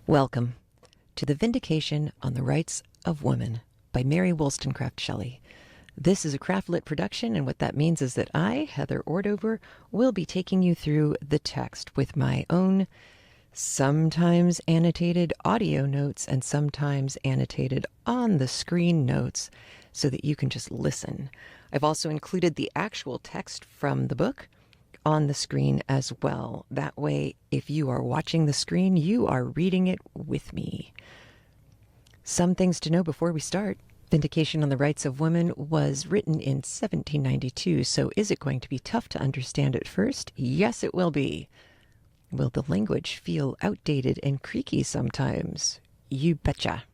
Welcome to the Vindication on the Rights of Women by Mary Wollstonecraft Shelley. This is a Craftlit production, and what that means is that I, Heather Ordover, will be taking you through the text with my own sometimes annotated audio notes and sometimes annotated on-the-screen notes so that you can just listen. I've also included the actual text from the book on the screen as well. That way, if you are watching the screen, you are reading it with me. Some things to know before we start. Vindication on the Rights of Women was written in 1792, so is it going to be tough to understand at first? Yes, it will be. Will the language feel outdated and creaky sometimes? You betcha.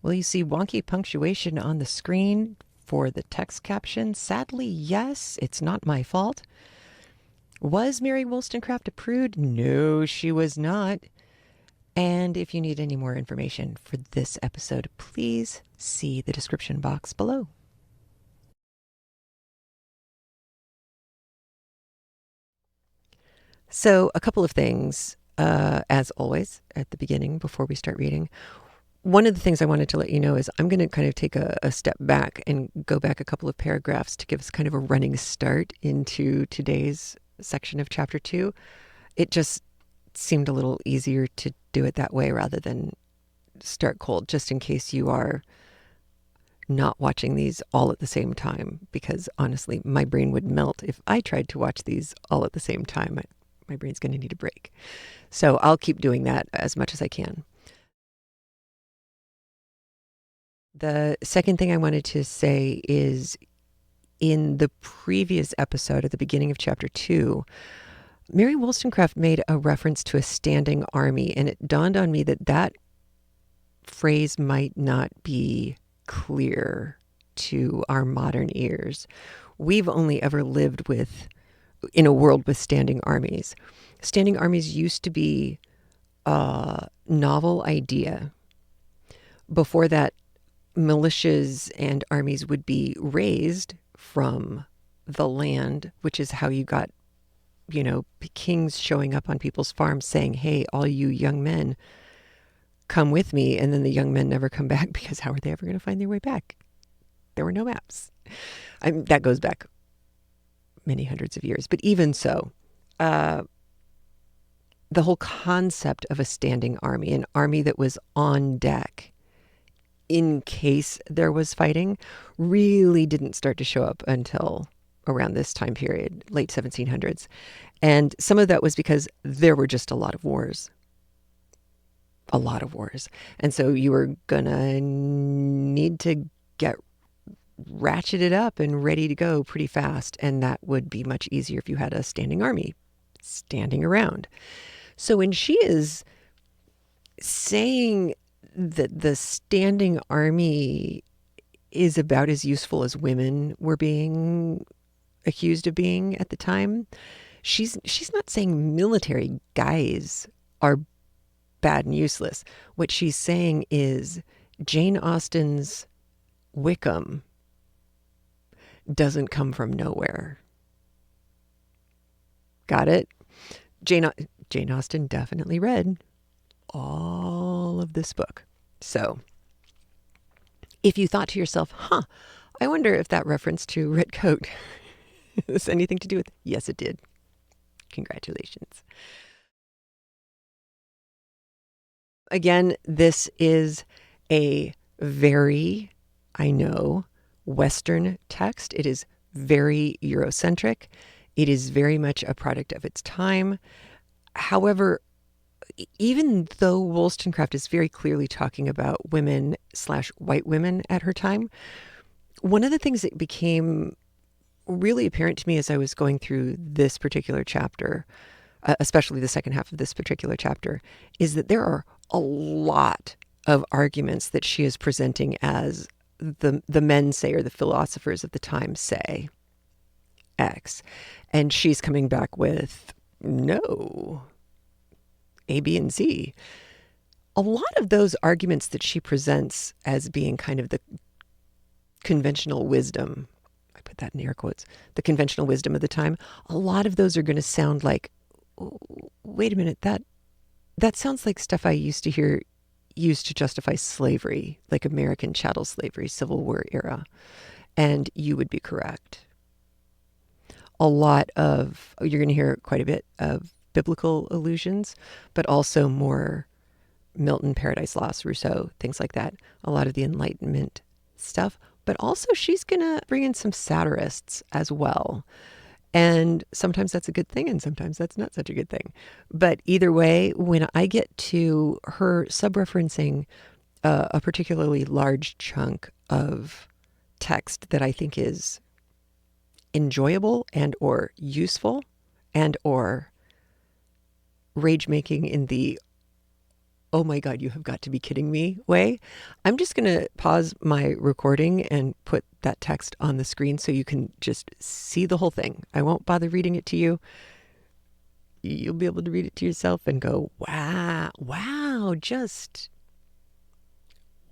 Will you see wonky punctuation on the screen for the text caption? Sadly, yes. It's not my fault. Was Mary Wollstonecraft a prude? No, she was not. And if you need any more information for this episode, please see the description box below. So, a couple of things, as always, at the beginning before we start reading. One of the things I wanted to let you know is I'm going to kind of take a step back and go back a couple of paragraphs to give us kind of a running start into today's section of chapter 2. It just seemed a little easier to do it that way rather than start cold, just in case you are not watching these all at the same time, because honestly, my brain would melt if I tried to watch these all at the same time. My brain's going to need a break. So I'll keep doing that as much as I can. The second thing I wanted to say is in the previous episode at the beginning of chapter 2, Mary Wollstonecraft made a reference to a standing army, and it dawned on me that that phrase might not be clear to our modern ears. We've only ever lived in a world with standing armies. Standing armies used to be a novel idea. Before that, militias and armies would be raised from the land, which is how you got, kings showing up on people's farms saying, hey, all you young men, come with me. And then the young men never come back because how are they ever going to find their way back? There were no maps. That goes back many hundreds of years. But even so, the whole concept of a standing army, an army that was on deck in case there was fighting, really didn't start to show up until around this time period, late 1700s. And some of that was because there were just a lot of wars. A lot of wars. And so you were going to need to get ratcheted up and ready to go pretty fast. And that would be much easier if you had a standing army standing around. So when she is saying that the standing army is about as useful as women were being accused of being at the time, she's not saying military guys are bad and useless. What she's saying is Jane Austen's Wickham doesn't come from nowhere. Got it? Jane Austen definitely read all of this book. So if you thought to yourself, I wonder if that reference to red coat has anything to do with it. Yes, it did. Congratulations. Again, this is a very, I know, Western text. It is very Eurocentric. It is very much a product of its time. However, even though Wollstonecraft is very clearly talking about women/white women at her time, one of the things that became really apparent to me as I was going through this particular chapter, especially the second half of this particular chapter, is that there are a lot of arguments that she is presenting as the men say, or the philosophers of the time say X. And she's coming back with, no, A, B, and Z. A lot of those arguments that she presents as being kind of the conventional wisdom, I put that in air quotes, the conventional wisdom of the time, a lot of those are going to sound like, wait a minute, that That sounds like stuff I used to hear used to justify slavery, like American chattel slavery, Civil War era. And you would be correct. A lot of, you're going to hear quite a bit of biblical allusions, but also more Milton, Paradise Lost, Rousseau, things like that. A lot of the Enlightenment stuff. But also, she's going to bring in some satirists as well. And sometimes that's a good thing, and sometimes that's not such a good thing. But either way, when I get to her sub-referencing a particularly large chunk of text that I think is enjoyable and or useful and or rage making in the oh my God, you have got to be kidding me way, I'm just going to pause my recording and put that text on the screen so you can just see the whole thing. I won't bother reading it to you. You'll be able to read it to yourself and go, wow, wow, just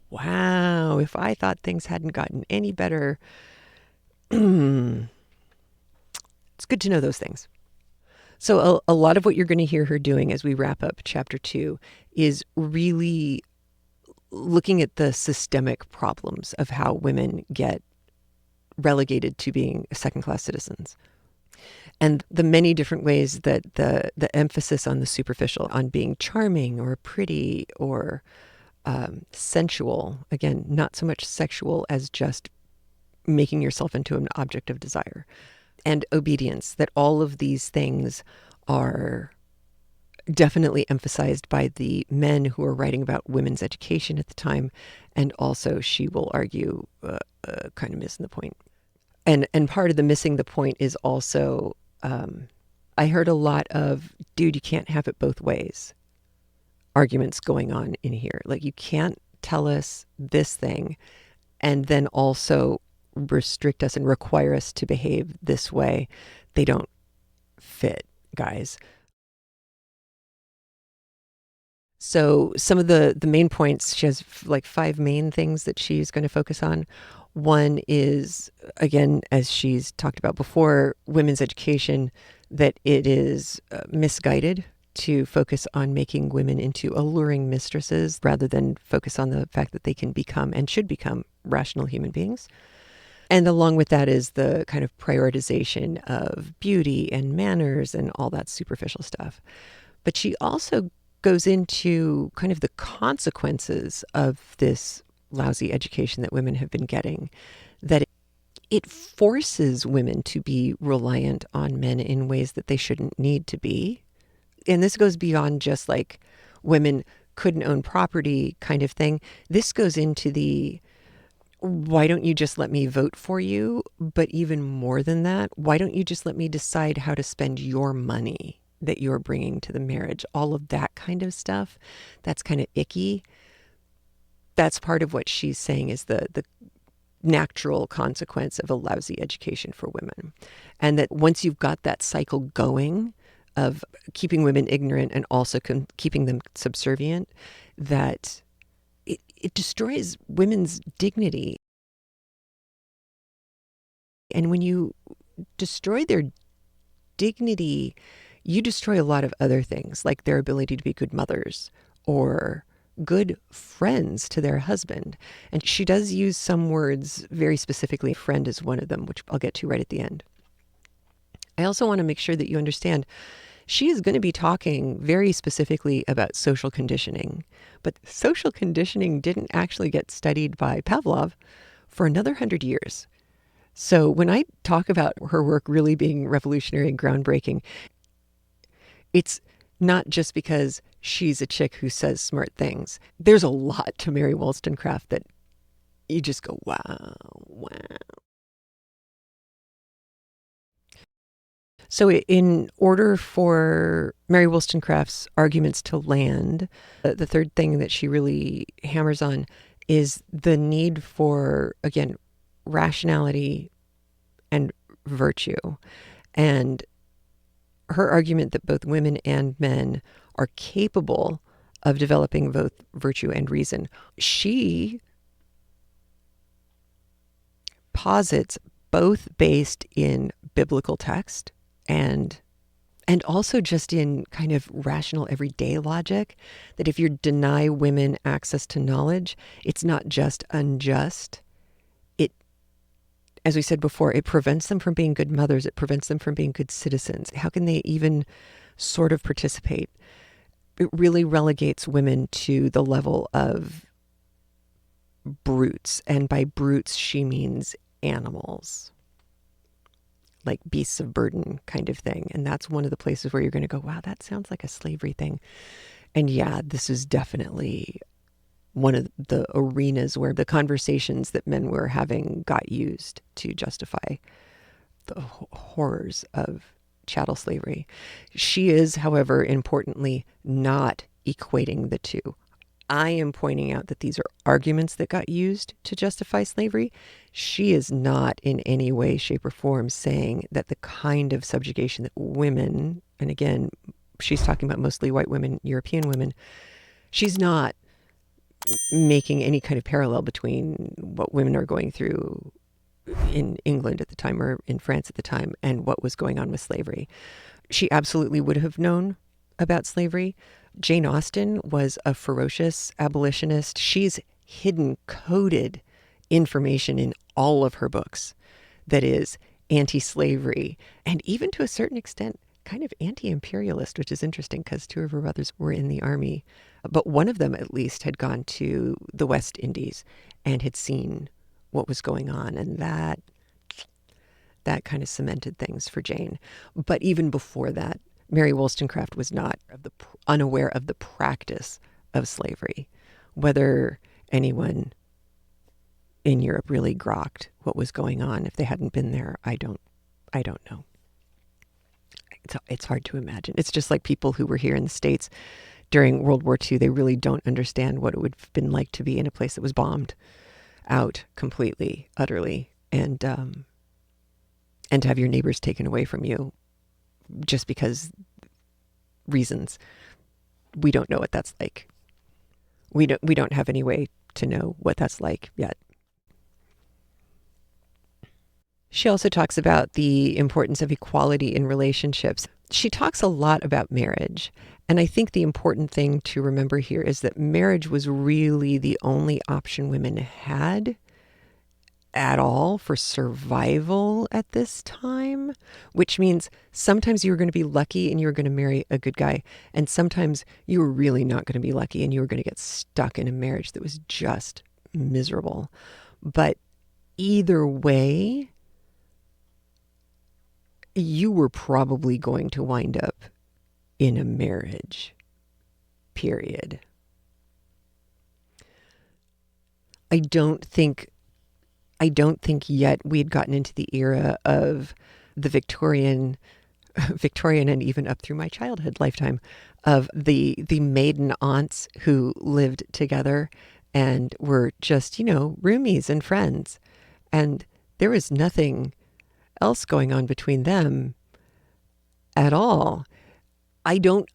wow. If I thought things hadn't gotten any better, it's good to know those things. So a lot of what you're going to hear her doing as we wrap up chapter 2 is really looking at the systemic problems of how women get relegated to being second-class citizens, and the many different ways that the emphasis on the superficial, on being charming or pretty or sensual, again, not so much sexual as just making yourself into an object of desire, and obedience, that all of these things are definitely emphasized by the men who are writing about women's education at the time, and also, she will argue, kind of missing the point. And part of the missing the point is also, I heard a lot of, dude, you can't have it both ways arguments going on in here. Like, you can't tell us this thing and then also restrict us and require us to behave this way. They don't fit, guys. So some of the main points, she has like 5 main things that she's going to focus on. One is, again, as she's talked about before, women's education, that it is misguided to focus on making women into alluring mistresses rather than focus on the fact that they can become and should become rational human beings. And along with that is the kind of prioritization of beauty and manners and all that superficial stuff. But she also goes into kind of the consequences of this lousy education that women have been getting, that it forces women to be reliant on men in ways that they shouldn't need to be. And this goes beyond just like women couldn't own property kind of thing. This goes into the, why don't you just let me vote for you? But even more than that, why don't you just let me decide how to spend your money that you're bringing to the marriage? All of that kind of stuff, that's kind of icky. That's part of what she's saying is the natural consequence of a lousy education for women. And that once you've got that cycle going of keeping women ignorant and also keeping them subservient, that it destroys women's dignity. And when you destroy their dignity, you destroy a lot of other things, like their ability to be good mothers or good friends to their husband. And she does use some words very specifically. Friend is one of them, which I'll get to right at the end. I also want to make sure that you understand she is going to be talking very specifically about social conditioning. But social conditioning didn't actually get studied by Pavlov for another 100 years. So when I talk about her work really being revolutionary and groundbreaking, it's not just because she's a chick who says smart things. There's a lot to Mary Wollstonecraft that you just go, wow, wow. So in order for Mary Wollstonecraft's arguments to land, the third thing that she really hammers on is the need for, again, rationality and virtue. And her argument that both women and men are capable of developing both virtue and reason. She posits both based in biblical text and And also just in kind of rational everyday logic, that if you deny women access to knowledge, it's not just unjust. It, as we said before, it prevents them from being good mothers. It prevents them from being good citizens. How can they even sort of participate? It really relegates women to the level of brutes. And by brutes, she means animals, like beasts of burden kind of thing. And that's one of the places where you're going to go, wow, that sounds like a slavery thing. And yeah, this is definitely one of the arenas where the conversations that men were having got used to justify the horrors of chattel slavery. She is, however, importantly, not equating the two. I am pointing out that these are arguments that got used to justify slavery. She is not in any way, shape, or form saying that the kind of subjugation that women, and again, she's talking about mostly white women, European women, she's not making any kind of parallel between what women are going through in England at the time or in France at the time and what was going on with slavery. She absolutely would have known about slavery. Jane Austen was a ferocious abolitionist. She's hidden coded information in all of her books that is anti-slavery and even to a certain extent kind of anti-imperialist, which is interesting because two of her brothers were in the army. But one of them at least had gone to the West Indies and had seen what was going on, and that kind of cemented things for Jane. But even before that, Mary Wollstonecraft was not unaware of the practice of slavery. Whether anyone in Europe really grokked what was going on if they hadn't been there, I don't know. It's hard to imagine. It's just like people who were here in the States during World War II. They really don't understand what it would have been like to be in a place that was bombed out completely, utterly, and to have your neighbors taken away from you just because reasons. We don't know what that's like. We don't have any way to know what that's like yet. She also talks about the importance of equality in relationships. She talks a lot about marriage. And I think the important thing to remember here is that marriage was really the only option women had at all for survival at this time, which means sometimes you were going to be lucky and you were going to marry a good guy. And sometimes you were really not going to be lucky and you were going to get stuck in a marriage that was just miserable. But either way, you were probably going to wind up in a marriage, period. I don't think yet we'd gotten into the era of the Victorian and even up through my childhood lifetime of the maiden aunts who lived together and were just, roomies and friends. And there was nothing else going on between them at all. I don't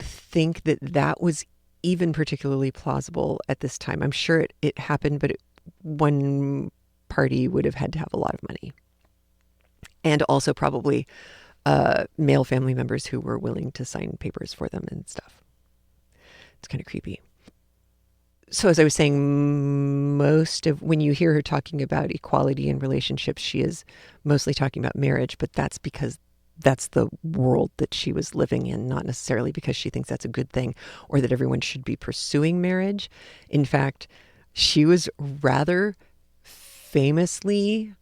think that was even particularly plausible at this time. I'm sure it happened, but one party would have had to have a lot of money. And also probably male family members who were willing to sign papers for them and stuff. It's kind of creepy. So as I was saying, when you hear her talking about equality in relationships, she is mostly talking about marriage, but that's because that's the world that she was living in, not necessarily because she thinks that's a good thing or that everyone should be pursuing marriage. In fact, she was rather famously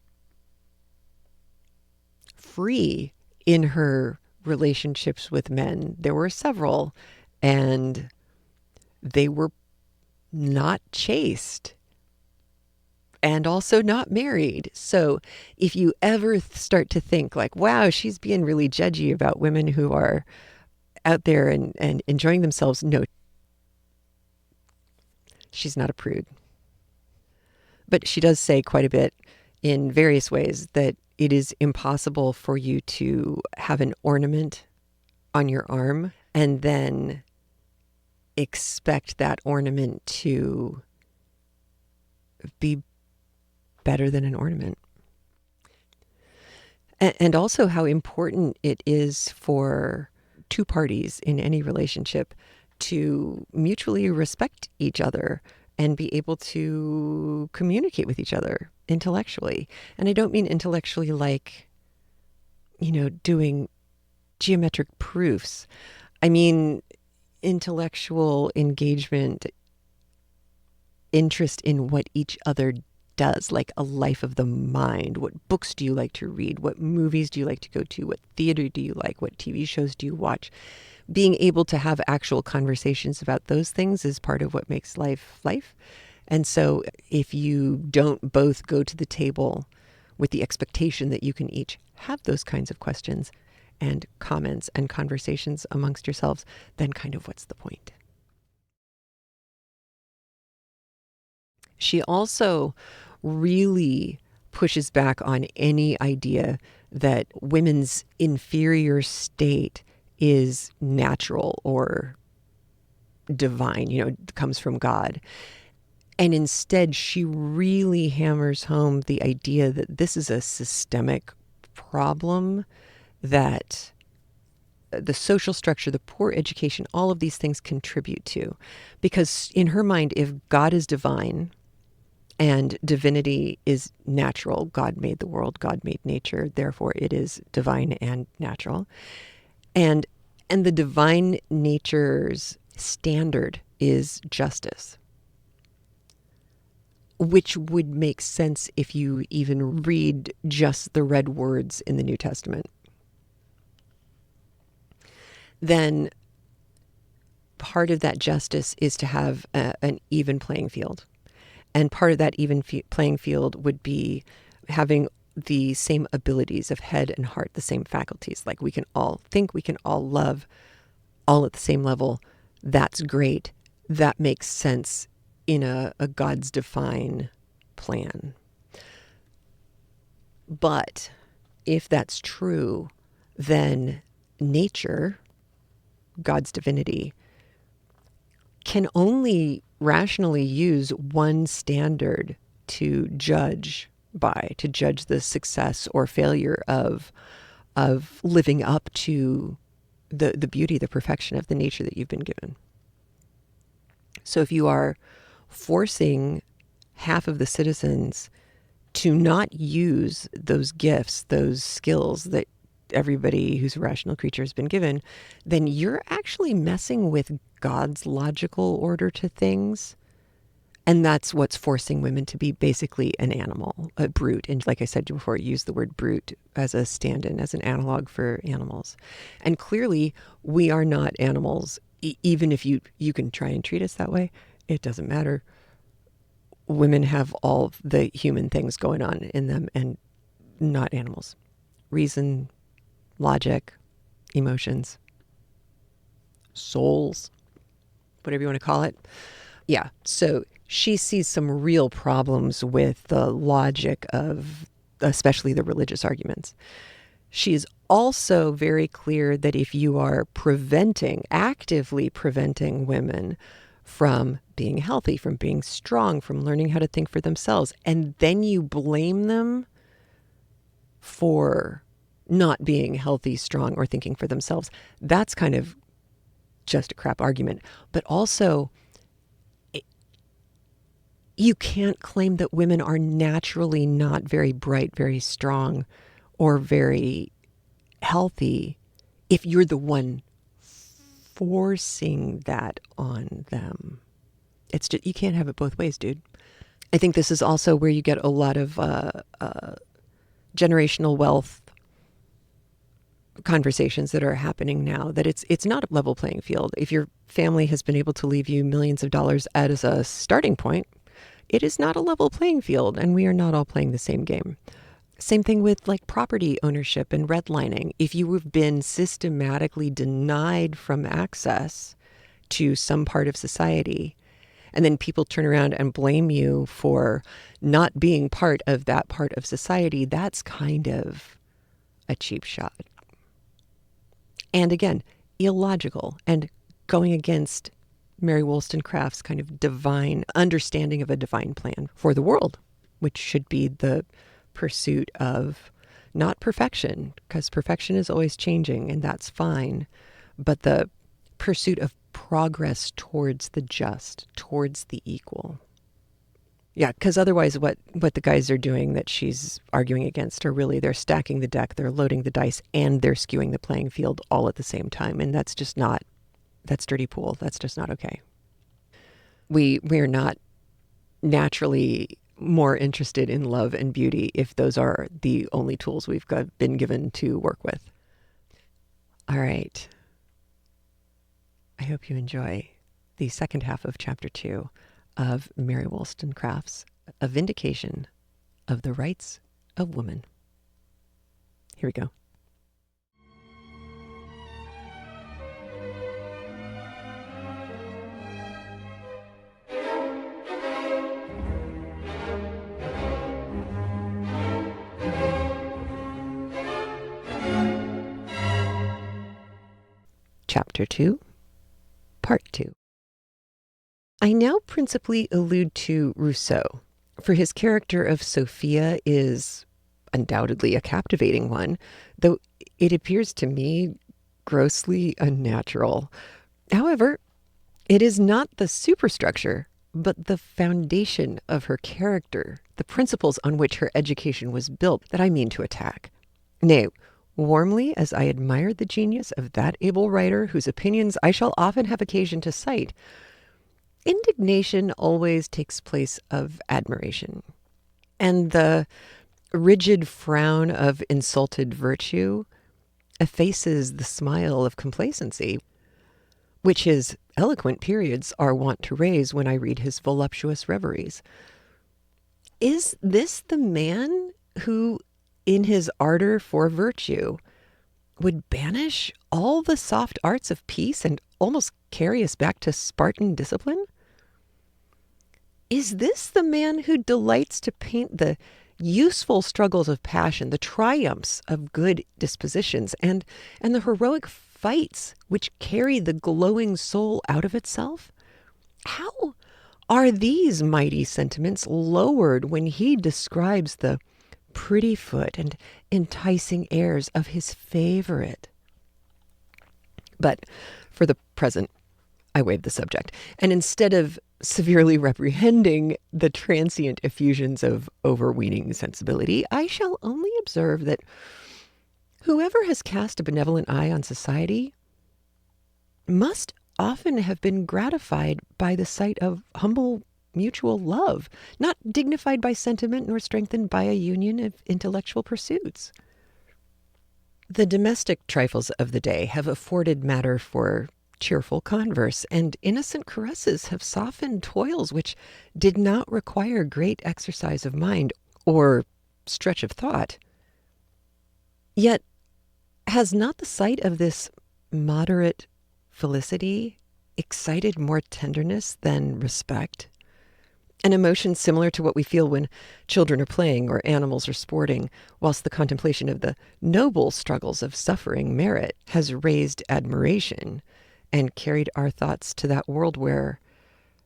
free in her relationships with men. There were several, and they were not chaste and also not married. So if you ever start to think like, wow, she's being really judgy about women who are out there and enjoying themselves, no, she's not a prude. But she does say quite a bit in various ways that it is impossible for you to have an ornament on your arm and then expect that ornament to be better than an ornament. And also how important it is for two parties in any relationship to mutually respect each other and be able to communicate with each other intellectually. And I don't mean intellectually like, doing geometric proofs. I mean intellectual engagement, interest in what each other does, like a life of the mind. What books do you like to read? What movies do you like to go to? What theater do you like? What TV shows do you watch? Being able to have actual conversations about those things is part of what makes life life. And so if you don't both go to the table with the expectation that you can each have those kinds of questions and comments and conversations amongst yourselves, then kind of what's the point? She also really pushes back on any idea that women's inferior state is natural or divine, comes from God. And instead, she really hammers home the idea that this is a systemic problem, that the social structure, the poor education, all of these things contribute to. Because in her mind, if God is divine, and divinity is natural. God made the world, God made nature, therefore it is divine and natural. And the divine nature's standard is justice, which would make sense if you even read just the red words in the New Testament. Then part of that justice is to have an even playing field. And part of that even playing field would be having the same abilities of head and heart, the same faculties. Like we can all think, we can all love, all at the same level. That's great. That makes sense in a God's divine plan. But if that's true, then nature, God's divinity, can only rationally use one standard to judge by, to judge the success or failure of living up to the beauty, the perfection of the nature that you've been given. So if you are forcing half of the citizens to not use those gifts, those skills that everybody who's a rational creature has been given, then you're actually messing with God's logical order to things. And that's what's forcing women to be basically an animal, a brute. And like I said before, use the word brute as a stand-in, as an analog for animals. And clearly, we are not animals. Even if you can try and treat us that way, it doesn't matter. Women have all the human things going on in them and not animals. Reason, logic, emotions, souls, whatever you want to call it. Yeah, so she sees some real problems with the logic of especially the religious arguments. She is also very clear that if you are actively preventing women from being healthy, from being strong, from learning how to think for themselves, and then you blame them for not being healthy, strong, or thinking for themselves, that's kind of just a crap argument. But also, you can't claim that women are naturally not very bright, very strong, or very healthy if you're the one forcing that on them. It's just, you can't have it both ways, dude. I think this is also where you get a lot of generational wealth conversations that are happening now, that it's not a level playing field. If your family has been able to leave you millions of dollars as a starting point, it is not a level playing field, and we are not all playing the same game. Same thing with like property ownership and redlining. If you have been systematically denied from access to some part of society, and then people turn around and blame you for not being part of that part of society, that's kind of a cheap shot. And again, illogical and going against Mary Wollstonecraft's kind of divine understanding of a divine plan for the world, which should be the pursuit of Not perfection, because perfection is always changing, and that's fine, but the pursuit of progress towards the just, towards the equal. Yeah, because otherwise what the guys are doing that she's arguing against are really, they're stacking the deck, they're loading the dice, and they're skewing the playing field all at the same time. And that's just not, that's dirty pool. That's just not okay. We're not naturally more interested in love and beauty if those are the only tools we've been given to work with. All right. I hope you enjoy the second half of chapter 2 of Mary Wollstonecraft's A Vindication of the Rights of Woman. Here we go. Chapter 2, Part 2. I now principally allude to Rousseau, for his character of Sophia is undoubtedly a captivating one, though it appears to me grossly unnatural. However, it is not the superstructure, but the foundation of her character, the principles on which her education was built, that I mean to attack. Nay, warmly as I admire the genius of that able writer whose opinions I shall often have occasion to cite, indignation always takes place of admiration, and the rigid frown of insulted virtue effaces the smile of complacency, which his eloquent periods are wont to raise when I read his voluptuous reveries. Is this the man who, in his ardor for virtue, would banish all the soft arts of peace and almost carry us back to Spartan discipline? Is this the man who delights to paint the useful struggles of passion, the triumphs of good dispositions, and the heroic fights which carry the glowing soul out of itself? How are these mighty sentiments lowered when he describes the pretty foot and enticing airs of his favorite? But for the present, I waive the subject, and instead of severely reprehending the transient effusions of overweening sensibility, I shall only observe that whoever has cast a benevolent eye on society must often have been gratified by the sight of humble mutual love, not dignified by sentiment nor strengthened by a union of intellectual pursuits. The domestic trifles of the day have afforded matter for cheerful converse, and innocent caresses have softened toils which did not require great exercise of mind or stretch of thought. Yet has not the sight of this moderate felicity excited more tenderness than respect? An emotion similar to what we feel when children are playing or animals are sporting, whilst the contemplation of the noble struggles of suffering merit has raised admiration and carried our thoughts to that world where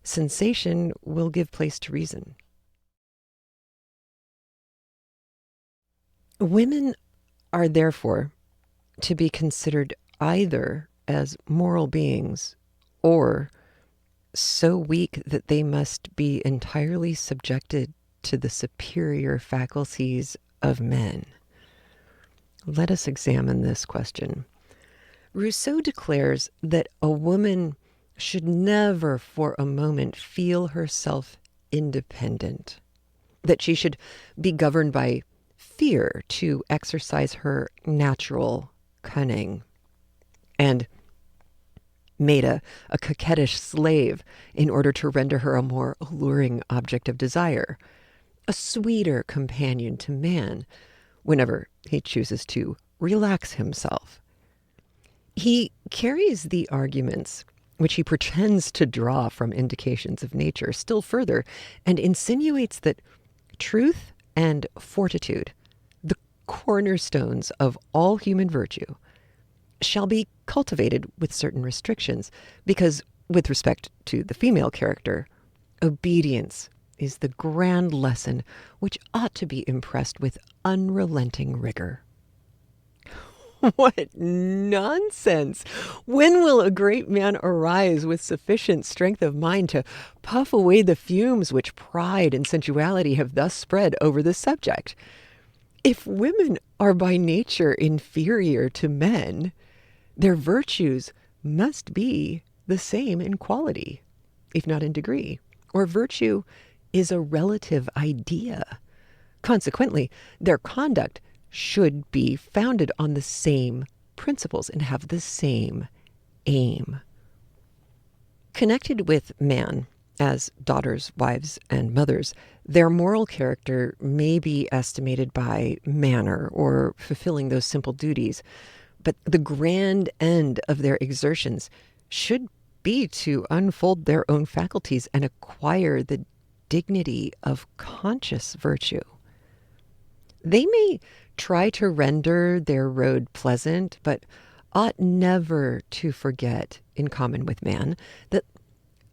sensation will give place to reason. Women are therefore to be considered either as moral beings or so weak that they must be entirely subjected to the superior faculties of men. Let us examine this question. Rousseau declares that a woman should never for a moment feel herself independent, that she should be governed by fear to exercise her natural cunning, and made a coquettish slave in order to render her a more alluring object of desire, a sweeter companion to man whenever he chooses to relax himself. He carries the arguments which he pretends to draw from indications of nature still further, and insinuates that truth and fortitude, the cornerstones of all human virtue, shall be cultivated with certain restrictions, because with respect to the female character, obedience is the grand lesson which ought to be impressed with unrelenting rigor. What nonsense! When will a great man arise with sufficient strength of mind to puff away the fumes which pride and sensuality have thus spread over the subject? If women are by nature inferior to men, their virtues must be the same in quality, if not in degree, or virtue is a relative idea. Consequently, their conduct should be founded on the same principles and have the same aim. Connected with man, as daughters, wives, and mothers, their moral character may be estimated by manner or fulfilling those simple duties, but the grand end of their exertions should be to unfold their own faculties and acquire the dignity of conscious virtue. They may try to render their road pleasant, but ought never to forget, in common with man, that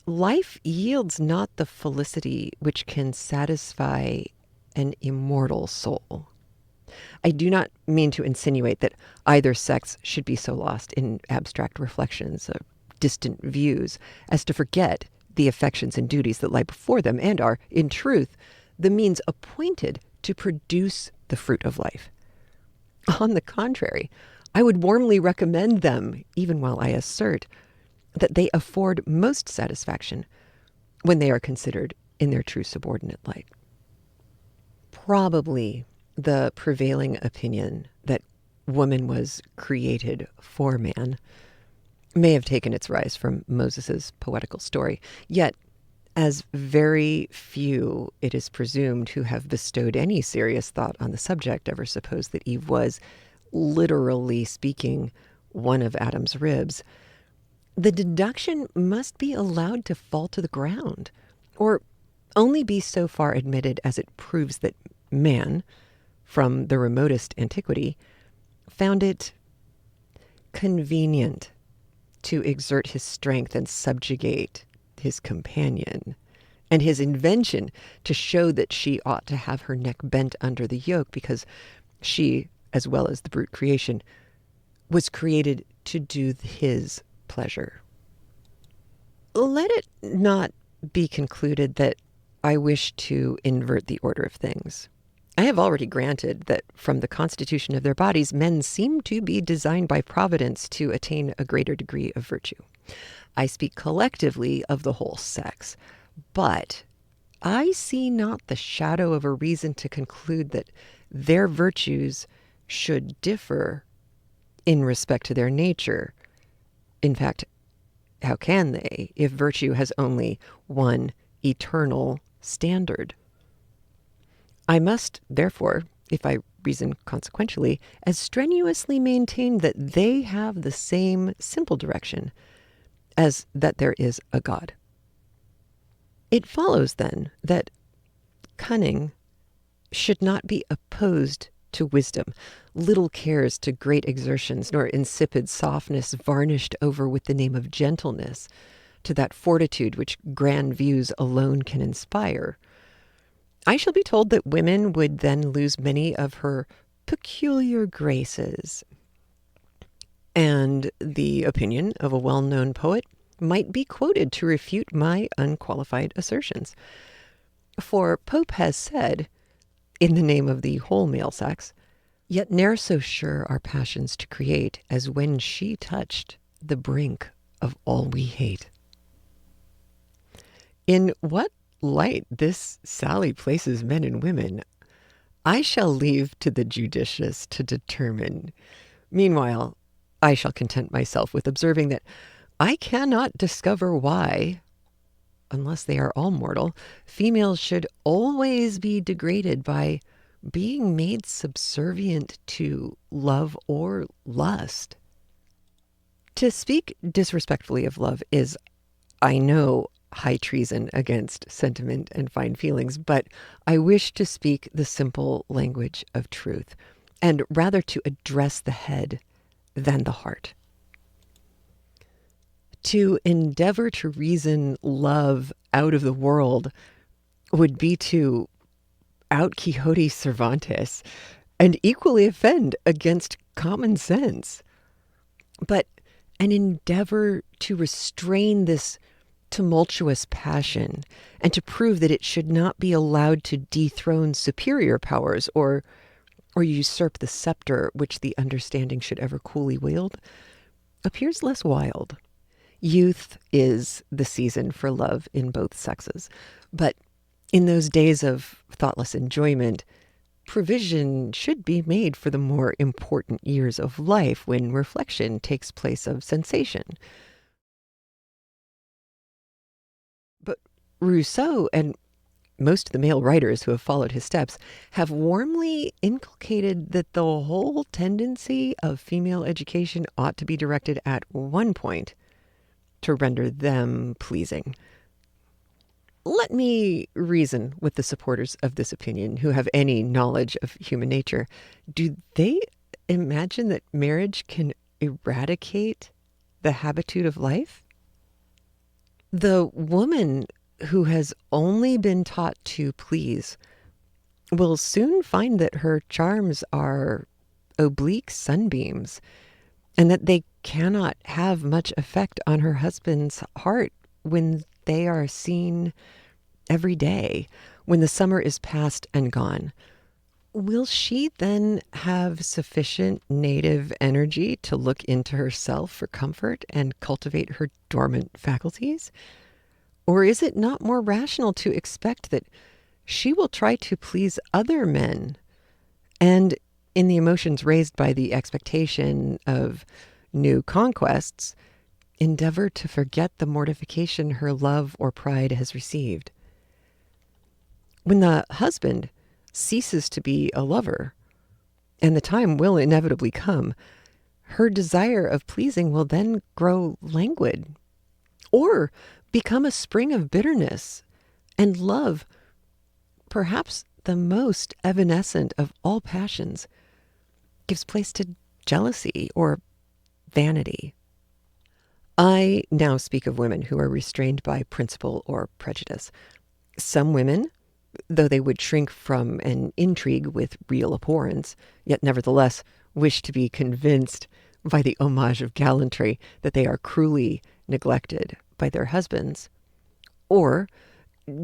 life yields not the felicity which can satisfy an immortal soul. I do not mean to insinuate that either sex should be so lost in abstract reflections of distant views as to forget the affections and duties that lie before them and are, in truth, the means appointed to produce the fruit of life. On the contrary, I would warmly recommend them, even while I assert that they afford most satisfaction when they are considered in their true subordinate light. Probably the prevailing opinion that woman was created for man may have taken its rise from Moses' poetical story, yet as very few, it is presumed, who have bestowed any serious thought on the subject ever supposed that Eve was, literally speaking, one of Adam's ribs. The deduction must be allowed to fall to the ground, or only be so far admitted as it proves that man, from the remotest antiquity, found it convenient to exert his strength and subjugate his companion, and his invention to show that she ought to have her neck bent under the yoke because she, as well as the brute creation, was created to do his pleasure. Let it not be concluded that I wish to invert the order of things. I have already granted that from the constitution of their bodies, men seem to be designed by Providence to attain a greater degree of virtue. I speak collectively of the whole sex, but I see not the shadow of a reason to conclude that their virtues should differ in respect to their nature. In fact, how can they if virtue has only one eternal standard? I must, therefore, if I reason consequentially, as strenuously maintain that they have the same simple direction as that there is a God. It follows, then, that cunning should not be opposed to wisdom, little cares to great exertions, nor insipid softness varnished over with the name of gentleness, to that fortitude which grand views alone can inspire. I shall be told that women would then lose many of her peculiar graces, and the opinion of a well-known poet might be quoted to refute my unqualified assertions. For Pope has said, in the name of the whole male sex, "Yet ne'er so sure are passions to create as when she touched the brink of all we hate." In what light this sally places men and women, I shall leave to the judicious to determine. Meanwhile, I shall content myself with observing that I cannot discover why, unless they are all mortal, females should always be degraded by being made subservient to love or lust. To speak disrespectfully of love is, I know, high treason against sentiment and fine feelings, but I wish to speak the simple language of truth, and rather to address the head than the heart. To endeavor to reason love out of the world would be to out Quixote Cervantes and equally offend against common sense. But an endeavor to restrain this tumultuous passion and to prove that it should not be allowed to dethrone superior powers or usurp the scepter which the understanding should ever coolly wield appears less wild. Youth is the season for love in both sexes, but in those days of thoughtless enjoyment, provision should be made for the more important years of life when reflection takes place of sensation. But Rousseau and most of the male writers who have followed his steps have warmly inculcated that the whole tendency of female education ought to be directed at one point to render them pleasing. Let me reason with the supporters of this opinion who have any knowledge of human nature. Do they imagine that marriage can eradicate the habitude of life? The woman who has only been taught to please will soon find that her charms are oblique sunbeams and that they cannot have much effect on her husband's heart when they are seen every day, when the summer is past and gone. Will she then have sufficient native energy to look into herself for comfort and cultivate her dormant faculties? Or is it not more rational to expect that she will try to please other men and, in the emotions raised by the expectation of new conquests, endeavor to forget the mortification her love or pride has received? When the husband ceases to be a lover, and the time will inevitably come, her desire of pleasing will then grow languid or become a spring of bitterness, and love, perhaps the most evanescent of all passions, gives place to jealousy or vanity. I now speak of women who are restrained by principle or prejudice. Some women, though they would shrink from an intrigue with real abhorrence, yet nevertheless wish to be convinced by the homage of gallantry that they are cruelly neglected by their husbands. Or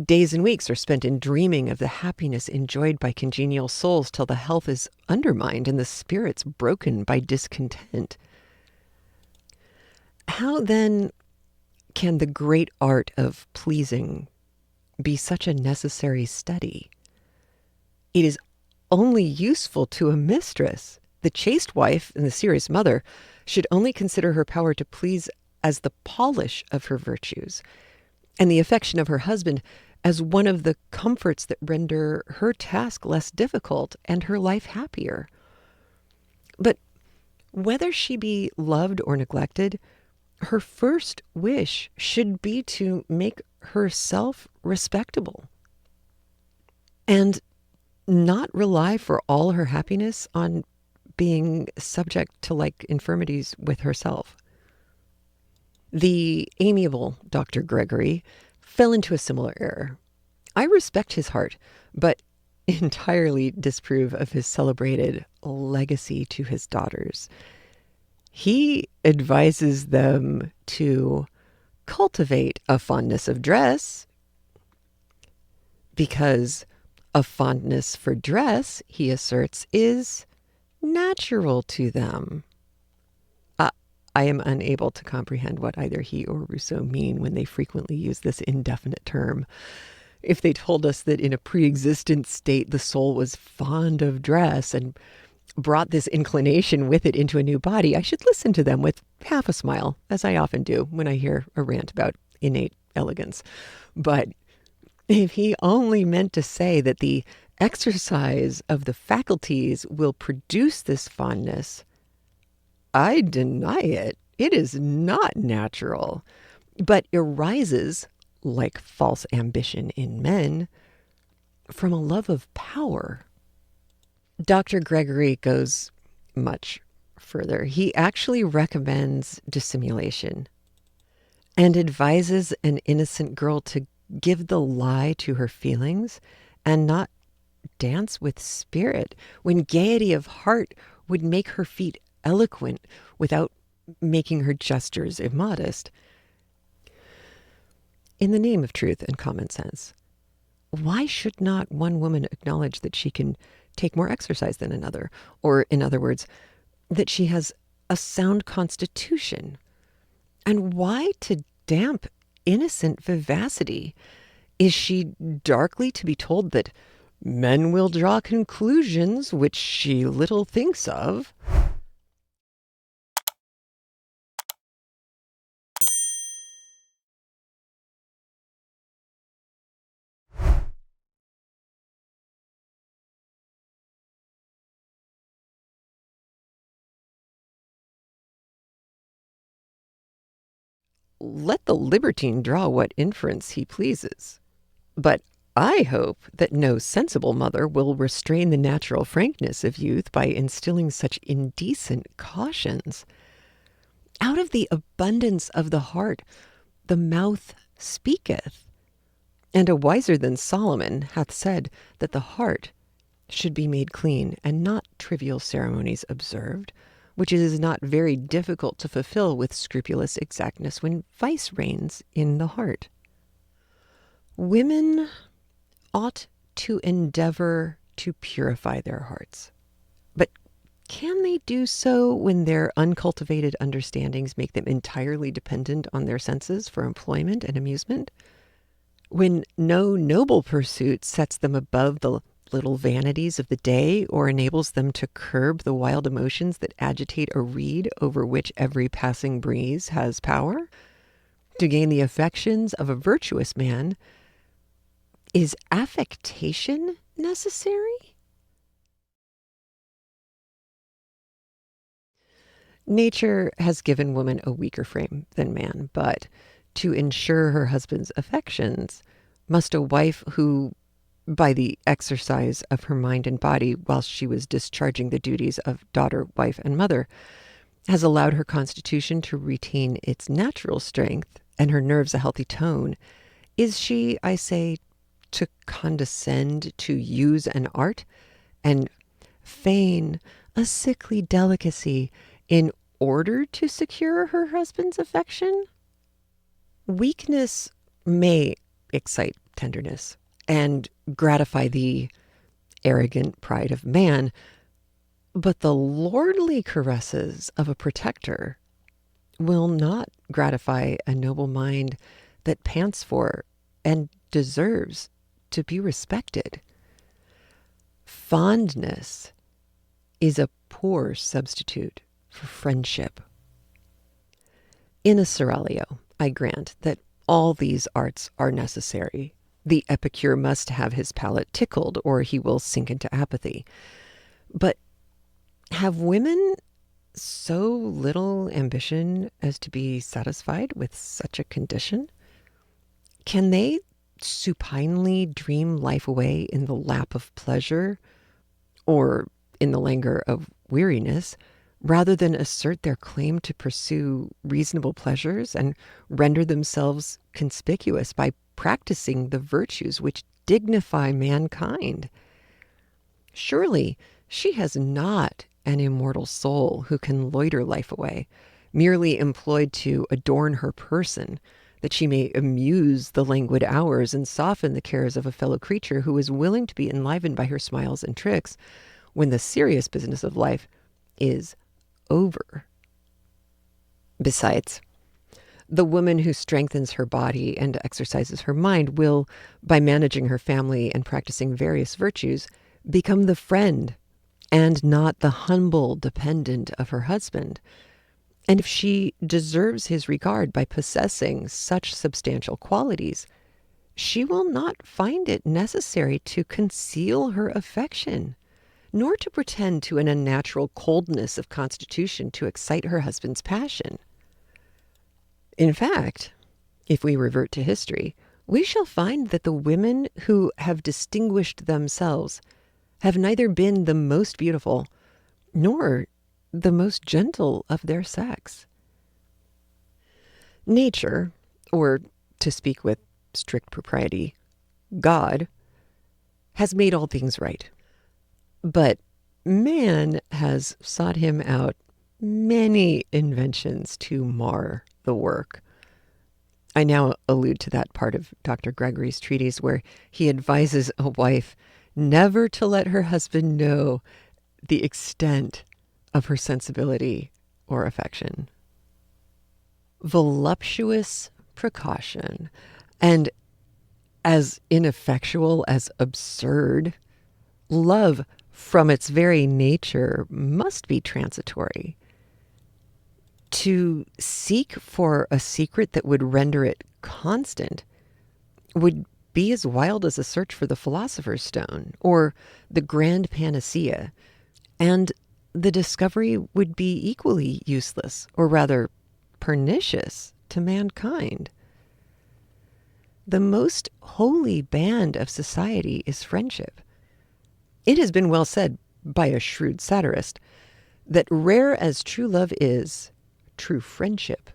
days and weeks are spent in dreaming of the happiness enjoyed by congenial souls till the health is undermined and the spirits broken by discontent. How then can the great art of pleasing be such a necessary study? It is only useful to a mistress. The chaste wife and the serious mother should only consider her power to please as the polish of her virtues, and the affection of her husband as one of the comforts that render her task less difficult and her life happier. But whether she be loved or neglected, her first wish should be to make herself respectable and not rely for all her happiness on being subject to like infirmities with herself. The amiable Dr. Gregory fell into a similar error. I respect his heart, but entirely disapprove of his celebrated legacy to his daughters. He advises them to cultivate a fondness of dress because a fondness for dress, he asserts, is natural to them. I am unable to comprehend what either he or Rousseau mean when they frequently use this indefinite term. If they told us that in a pre-existent state the soul was fond of dress and brought this inclination with it into a new body, I should listen to them with half a smile, as I often do when I hear a rant about innate elegance. But if he only meant to say that the exercise of the faculties will produce this fondness, I deny it. It is not natural, but arises, like false ambition in men, from a love of power. Dr. Gregory goes much further. He actually recommends dissimulation and advises an innocent girl to give the lie to her feelings and not dance with spirit, when gaiety of heart would make her feet eloquent without making her gestures immodest. In the name of truth and common sense, why should not one woman acknowledge that she can take more exercise than another? Or, in other words, that she has a sound constitution? And why to damp innocent vivacity? Is she darkly to be told that men will draw conclusions which she little thinks of? Let the libertine draw what inference he pleases. But I hope that no sensible mother will restrain the natural frankness of youth by instilling such indecent cautions. Out of the abundance of the heart, the mouth speaketh. And a wiser than Solomon hath said that the heart should be made clean, and not trivial ceremonies observed, which it is not very difficult to fulfill with scrupulous exactness when vice reigns in the heart. Women ought to endeavor to purify their hearts. But can they do so when their uncultivated understandings make them entirely dependent on their senses for employment and amusement? When no noble pursuit sets them above the little vanities of the day, or enables them to curb the wild emotions that agitate a reed over which every passing breeze has power? To gain the affections of a virtuous man, is affectation necessary? Nature has given woman a weaker frame than man, but to ensure her husband's affections, must a wife who, by the exercise of her mind and body whilst she was discharging the duties of daughter, wife, and mother, has allowed her constitution to retain its natural strength and her nerves a healthy tone, is she, I say, to condescend to use an art and feign a sickly delicacy in order to secure her husband's affection? Weakness may excite tenderness and gratify the arrogant pride of man, but the lordly caresses of a protector will not gratify a noble mind that pants for and deserves to be respected. Fondness is a poor substitute for friendship. In a seraglio, I grant that all these arts are necessary. The epicure must have his palate tickled, or he will sink into apathy. But have women so little ambition as to be satisfied with such a condition? Can they supinely dream life away in the lap of pleasure, or in the languor of weariness, rather than assert their claim to pursue reasonable pleasures and render themselves conspicuous by practicing the virtues which dignify mankind? Surely she has not an immortal soul who can loiter life away, merely employed to adorn her person, that she may amuse the languid hours and soften the cares of a fellow creature who is willing to be enlivened by her smiles and tricks when the serious business of life is over. Besides, the woman who strengthens her body and exercises her mind will, by managing her family and practicing various virtues, become the friend and not the humble dependent of her husband. And if she deserves his regard by possessing such substantial qualities, she will not find it necessary to conceal her affection, nor to pretend to an unnatural coldness of constitution to excite her husband's passion. In fact, if we revert to history, we shall find that the women who have distinguished themselves have neither been the most beautiful nor the most gentle of their sex. Nature, or to speak with strict propriety, God, has made all things right. But man has sought him out many inventions to mar the work. I now allude to that part of Dr. Gregory's treatise where he advises a wife never to let her husband know the extent of her sensibility or affection. Voluptuous precaution, and as ineffectual as absurd, love from its very nature must be transitory. To seek for a secret that would render it constant would be as wild as a search for the philosopher's stone or the grand panacea, and the discovery would be equally useless, or rather pernicious, to mankind. The most holy band of society is friendship. It has been well said by a shrewd satirist that rare as true love is, true friendship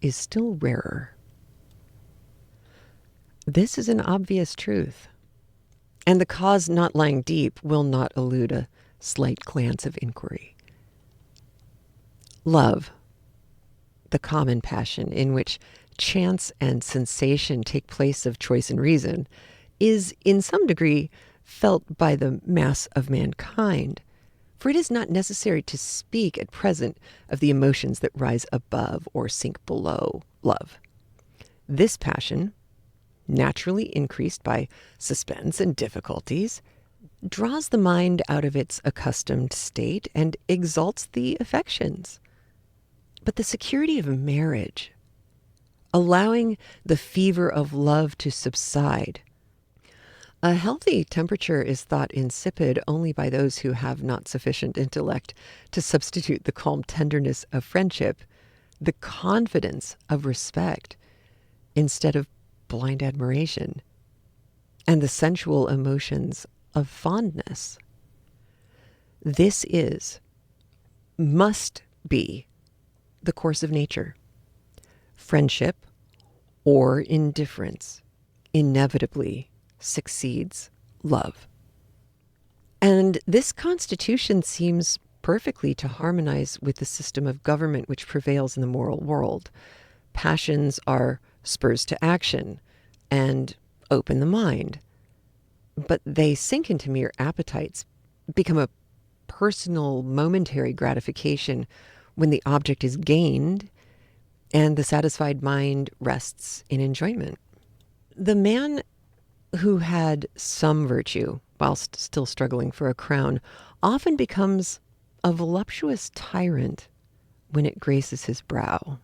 is still rarer. This is an obvious truth, and the cause not lying deep will not elude a slight glance of inquiry. Love, the common passion in which chance and sensation take place of choice and reason, is in some degree felt by the mass of mankind. For it is not necessary to speak at present of the emotions that rise above or sink below love. This passion, naturally increased by suspense and difficulties, draws the mind out of its accustomed state and exalts the affections. But the security of marriage, allowing the fever of love to subside. A healthy temperature is thought insipid only by those who have not sufficient intellect to substitute the calm tenderness of friendship, the confidence of respect, instead of blind admiration, and the sensual emotions of fondness. This must be, the course of nature. Friendship or indifference inevitably succeeds love. And this constitution seems perfectly to harmonize with the system of government which prevails in the moral world. Passions are spurs to action and open the mind, but they sink into mere appetites, become a personal, momentary gratification when the object is gained and the satisfied mind rests in enjoyment. The man who had some virtue whilst still struggling for a crown often becomes a voluptuous tyrant when it graces his brow.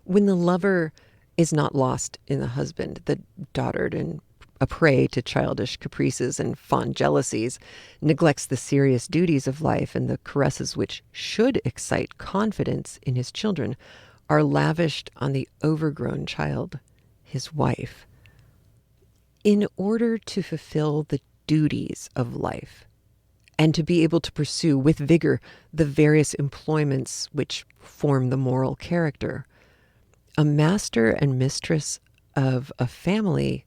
When the lover is not lost in the husband, the dotard and a prey to childish caprices and fond jealousies, neglects the serious duties of life, and the caresses which should excite confidence in his children are lavished on the overgrown child, his wife. In order to fulfill the duties of life and to be able to pursue with vigor the various employments which form the moral character, a master and mistress of a family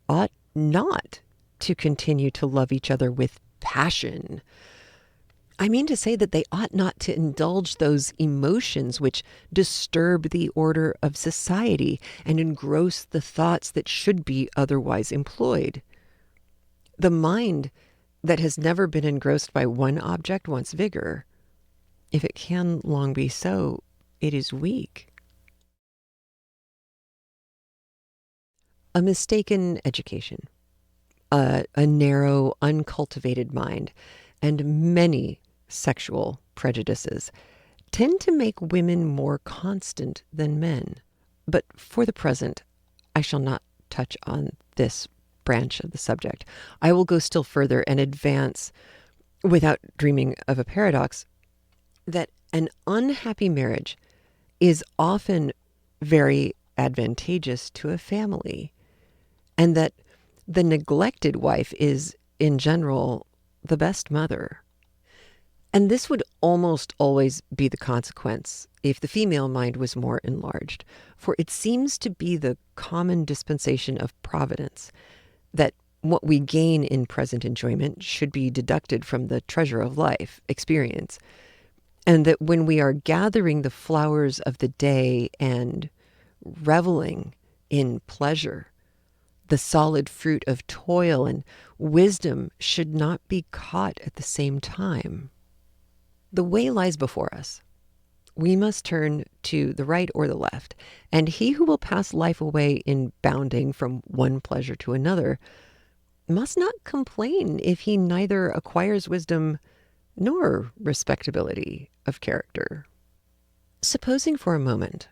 ought not to continue to love each other with passion. I mean to say that they ought not to indulge those emotions which disturb the order of society and engross the thoughts that should be otherwise employed. The mind that has never been engrossed by one object wants vigor. If it can long be so, it is weak. A mistaken education, a narrow, uncultivated mind, and many sexual prejudices tend to make women more constant than men. But for the present, I shall not touch on this branch of the subject. I will go still further and advance, without dreaming of a paradox, that an unhappy marriage is often very advantageous to a family, and that the neglected wife is, in general, the best mother. And this would almost always be the consequence if the female mind was more enlarged, for it seems to be the common dispensation of providence that what we gain in present enjoyment should be deducted from the treasure of life, experience, and that when we are gathering the flowers of the day and reveling in pleasure, the solid fruit of toil and wisdom should not be caught at the same time. The way lies before us. We must turn to the right or the left, and he who will pass life away in bounding from one pleasure to another must not complain if he neither acquires wisdom nor respectability of character. Supposing for a moment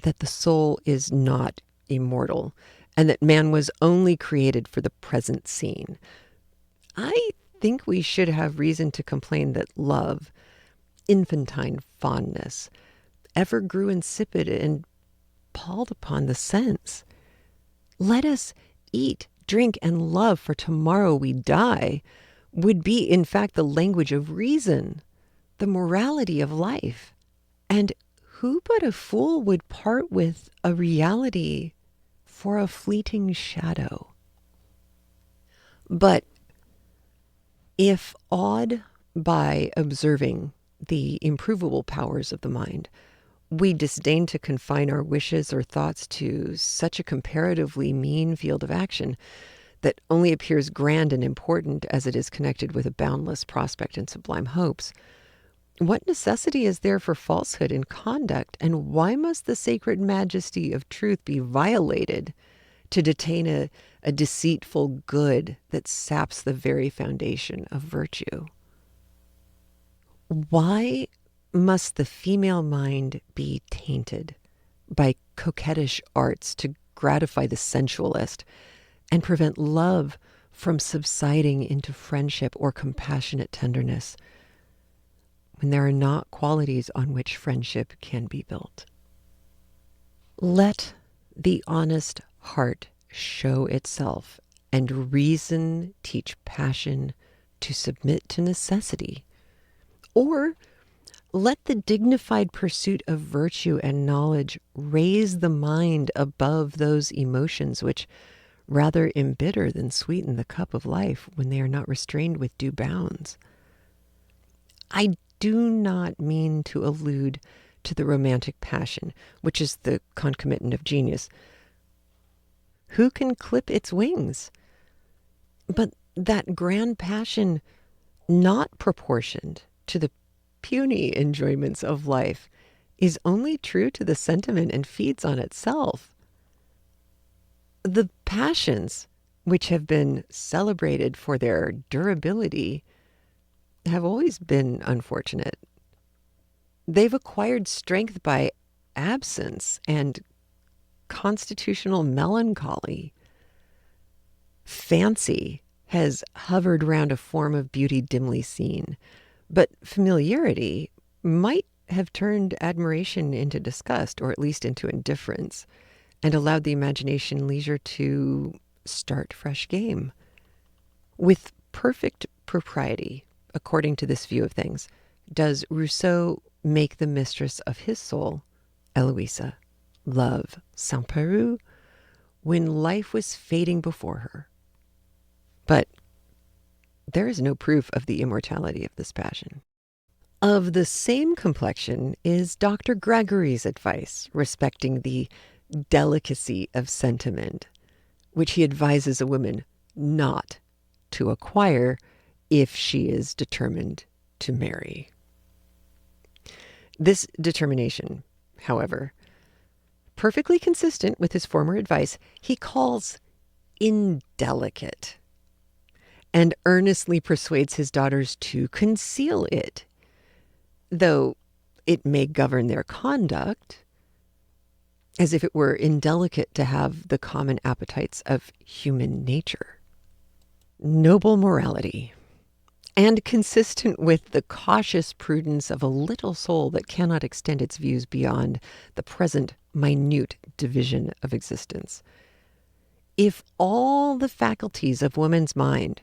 that the soul is not immortal and that man was only created for the present scene, I think we should have reason to complain that love, infantine fondness, ever grew insipid and palled upon the sense. Let us eat, drink, and love, for tomorrow we die, would be in fact the language of reason, the morality of life. And who but a fool would part with a reality for a fleeting shadow? But if awed by observing the improvable powers of the mind, we disdain to confine our wishes or thoughts to such a comparatively mean field of action that only appears grand and important as it is connected with a boundless prospect and sublime hopes, what necessity is there for falsehood in conduct, and why must the sacred majesty of truth be violated to detain a deceitful good that saps the very foundation of virtue? Why must the female mind be tainted by coquettish arts to gratify the sensualist and prevent love from subsiding into friendship or compassionate tenderness, when there are not qualities on which friendship can be built? Let the honest heart show itself, and reason teach passion to submit to necessity. Or let the dignified pursuit of virtue and knowledge raise the mind above those emotions which rather embitter than sweeten the cup of life when they are not restrained with due bounds. I do not mean to allude to the romantic passion, which is the concomitant of genius. Who can clip its wings? But that grand passion not proportioned to the puny enjoyments of life is only true to the sentiment and feeds on itself. The passions which have been celebrated for their durability have always been unfortunate. They've acquired strength by absence and constitutional melancholy. Fancy has hovered round a form of beauty dimly seen, but familiarity might have turned admiration into disgust, or at least into indifference, and allowed the imagination leisure to start fresh game. With perfect propriety, according to this view of things, does Rousseau make the mistress of his soul, Eloisa, love sans péril, when life was fading before her. But there is no proof of the immortality of this passion. Of the same complexion is Dr. Gregory's advice respecting the delicacy of sentiment, which he advises a woman not to acquire if she is determined to marry. This determination, however, perfectly consistent with his former advice, he calls indelicate, and earnestly persuades his daughters to conceal it, though it may govern their conduct, as if it were indelicate to have the common appetites of human nature. Noble morality, and consistent with the cautious prudence of a little soul that cannot extend its views beyond the present minute division of existence. If all the faculties of woman's mind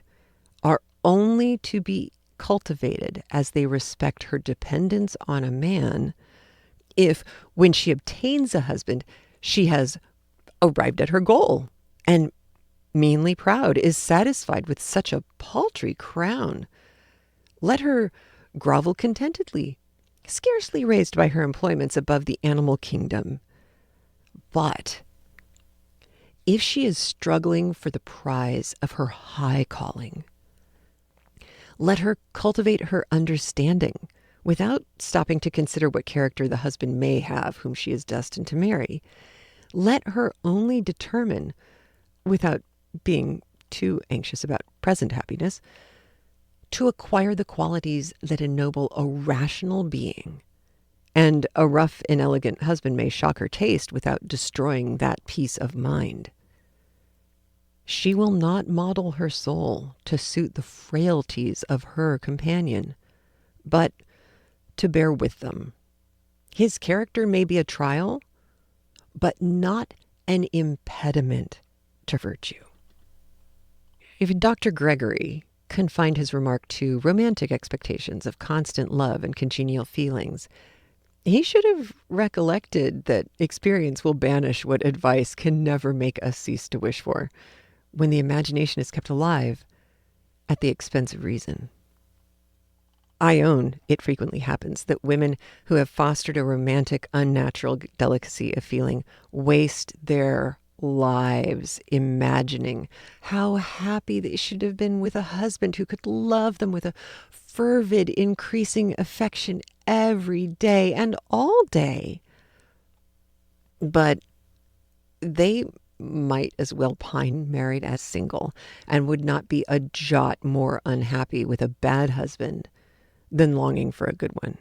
are only to be cultivated as they respect her dependence on a man if, when she obtains a husband, she has arrived at her goal and, meanly proud, is satisfied with such a paltry crown? Let her grovel contentedly, scarcely raised by her employments above the animal kingdom. But if she is struggling for the prize of her high calling, let her cultivate her understanding without stopping to consider what character the husband may have whom she is destined to marry. Let her only determine, without being too anxious about present happiness, to acquire the qualities that ennoble a rational being. And a rough, inelegant husband may shock her taste without destroying that peace of mind. She will not model her soul to suit the frailties of her companion, but to bear with them. His character may be a trial, but not an impediment to virtue. If Dr. Gregory confined his remark to romantic expectations of constant love and congenial feelings, he should have recollected that experience will banish what advice can never make us cease to wish for, when the imagination is kept alive at the expense of reason. I own it frequently happens that women who have fostered a romantic, unnatural delicacy of feeling waste their lives imagining how happy they should have been with a husband who could love them with a fervid, increasing affection every day and all day. But they might as well pine married as single, and would not be a jot more unhappy with a bad husband than longing for a good one.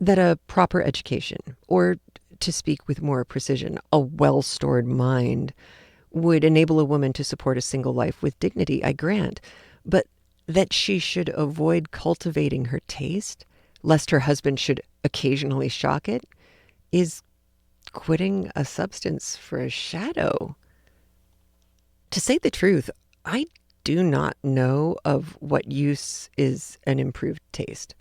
That a proper education, or to speak with more precision, a well-stored mind, would enable a woman to support a single life with dignity, I grant, but that she should avoid cultivating her taste, lest her husband should occasionally shock it, is quitting a substance for a shadow. To say the truth, I do not know of what use is an improved taste,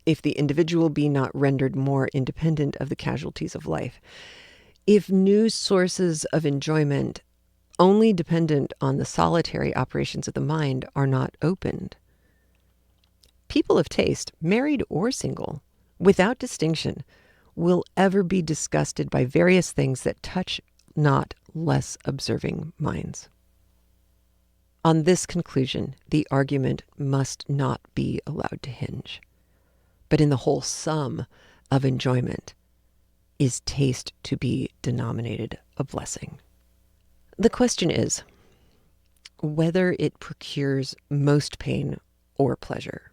if the individual be not rendered more independent of the casualties of life, if new sources of enjoyment, only dependent on the solitary operations of the mind, are not opened. People of taste, married or single, without distinction, will ever be disgusted by various things that touch not less observing minds. On this conclusion, the argument must not be allowed to hinge, but in the whole sum of enjoyment is taste to be denominated a blessing. The question is whether it procures most pain or pleasure.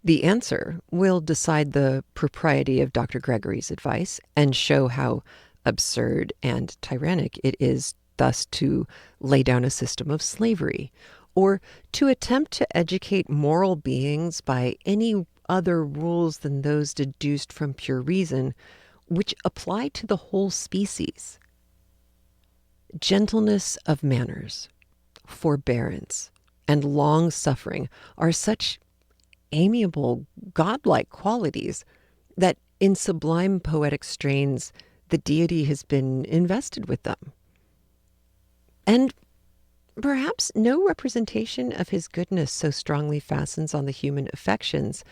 The answer will decide the propriety of Dr. Gregory's advice and show how absurd and tyrannic it is thus to lay down a system of slavery, or to attempt to educate moral beings by any other rules than those deduced from pure reason, which apply to the whole species. Gentleness of manners, forbearance, and long-suffering are such amiable, godlike qualities that in sublime poetic strains the deity has been invested with them. And perhaps no representation of his goodness so strongly fastens on the human affections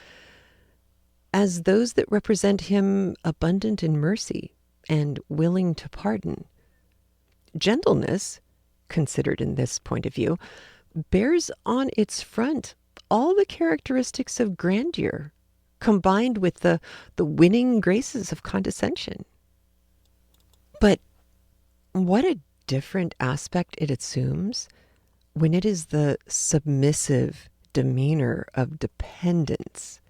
as those that represent him abundant in mercy and willing to pardon. Gentleness, considered in this point of view, bears on its front all the characteristics of grandeur, combined with the winning graces of condescension. But what a different aspect it assumes when it is the submissive demeanor of dependence,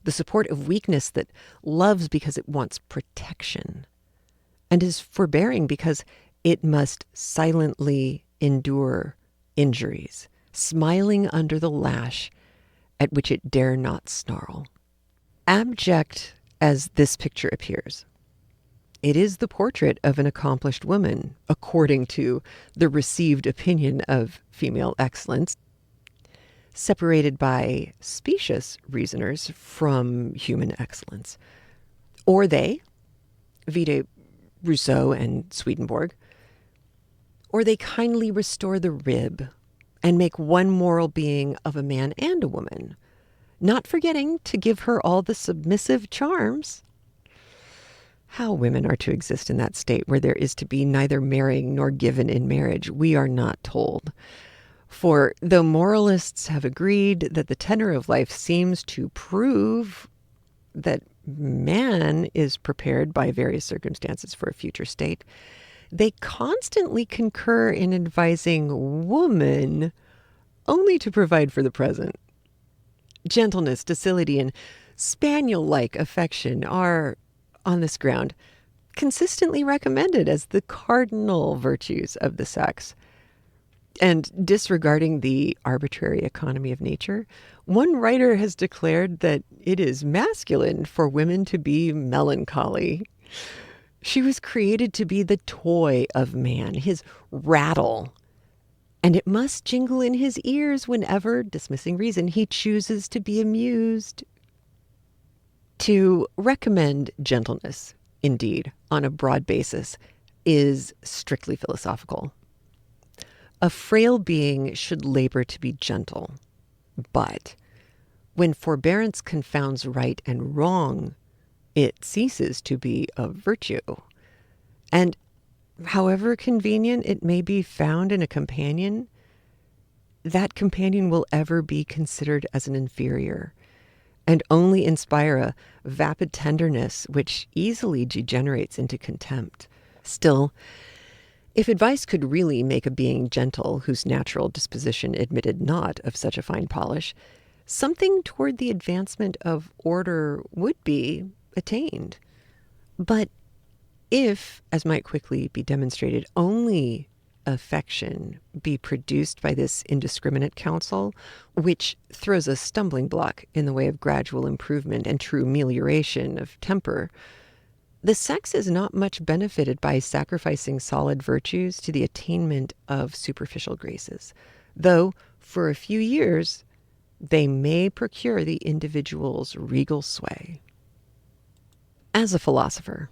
the support of weakness that loves because it wants protection, and is forbearing because it must silently endure injuries, smiling under the lash at which it dare not snarl. Abject as this picture appears, it is the portrait of an accomplished woman, according to the received opinion of female excellence. separated by specious reasoners from human excellence. Or they, vide Rousseau and Swedenborg, or they kindly restore the rib and make one moral being of a man and a woman, not forgetting to give her all the submissive charms. How women are to exist in that state where there is to be neither marrying nor given in marriage, we are not told. For though moralists have agreed that the tenor of life seems to prove that man is prepared by various circumstances for a future state, they constantly concur in advising woman only to provide for the present. Gentleness, docility, and spaniel-like affection are, on this ground, consistently recommended as the cardinal virtues of the sex. And disregarding the arbitrary economy of nature, one writer has declared that it is masculine for women to be melancholy. She was created to be the toy of man, his rattle, and it must jingle in his ears whenever, dismissing reason, he chooses to be amused. To recommend gentleness, indeed, on a broad basis, is strictly philosophical. A frail being should labor to be gentle, but when forbearance confounds right and wrong, it ceases to be a virtue. And however convenient it may be found in a companion, that companion will ever be considered as an inferior, and only inspire a vapid tenderness which easily degenerates into contempt. Still, if advice could really make a being gentle whose natural disposition admitted not of such a fine polish, something toward the advancement of order would be attained. But if, as might quickly be demonstrated, only affection be produced by this indiscriminate counsel, which throws a stumbling block in the way of gradual improvement and true amelioration of temper, the sex is not much benefited by sacrificing solid virtues to the attainment of superficial graces, though for a few years they may procure the individual's regal sway. As a philosopher,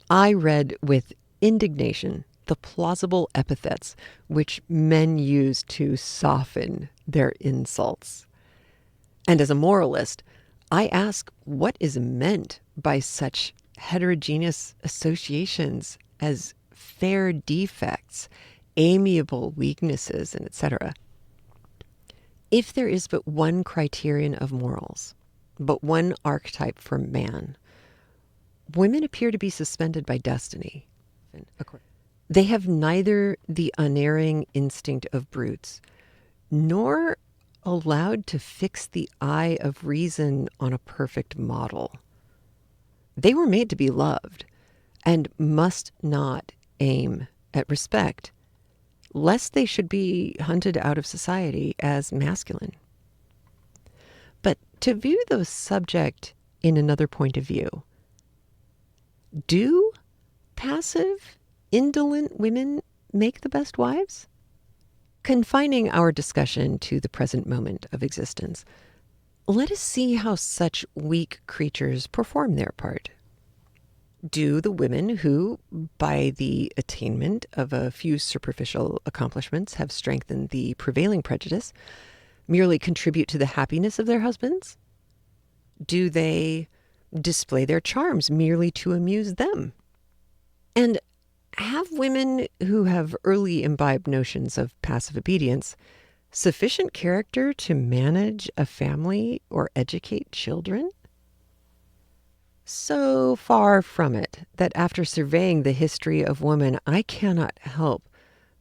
I read with indignation the plausible epithets which men use to soften their insults. And as a moralist, I ask what is meant by such heterogeneous associations as fair defects, amiable weaknesses, and etc. If there is but one criterion of morals, but one archetype for man, women appear to be suspended by destiny. They have neither the unerring instinct of brutes, nor allowed to fix the eye of reason on a perfect model. They were made to be loved, and must not aim at respect, lest they should be hunted out of society as masculine. But to view the subject in another point of view, do passive, indolent women make the best wives? Confining our discussion to the present moment of existence, let us see how such weak creatures perform their part. Do the women who, by the attainment of a few superficial accomplishments, have strengthened the prevailing prejudice, merely contribute to the happiness of their husbands? Do they display their charms merely to amuse them? And have women who have early imbibed notions of passive obedience sufficient character to manage a family or educate children? So far from it that after surveying the history of woman, I cannot help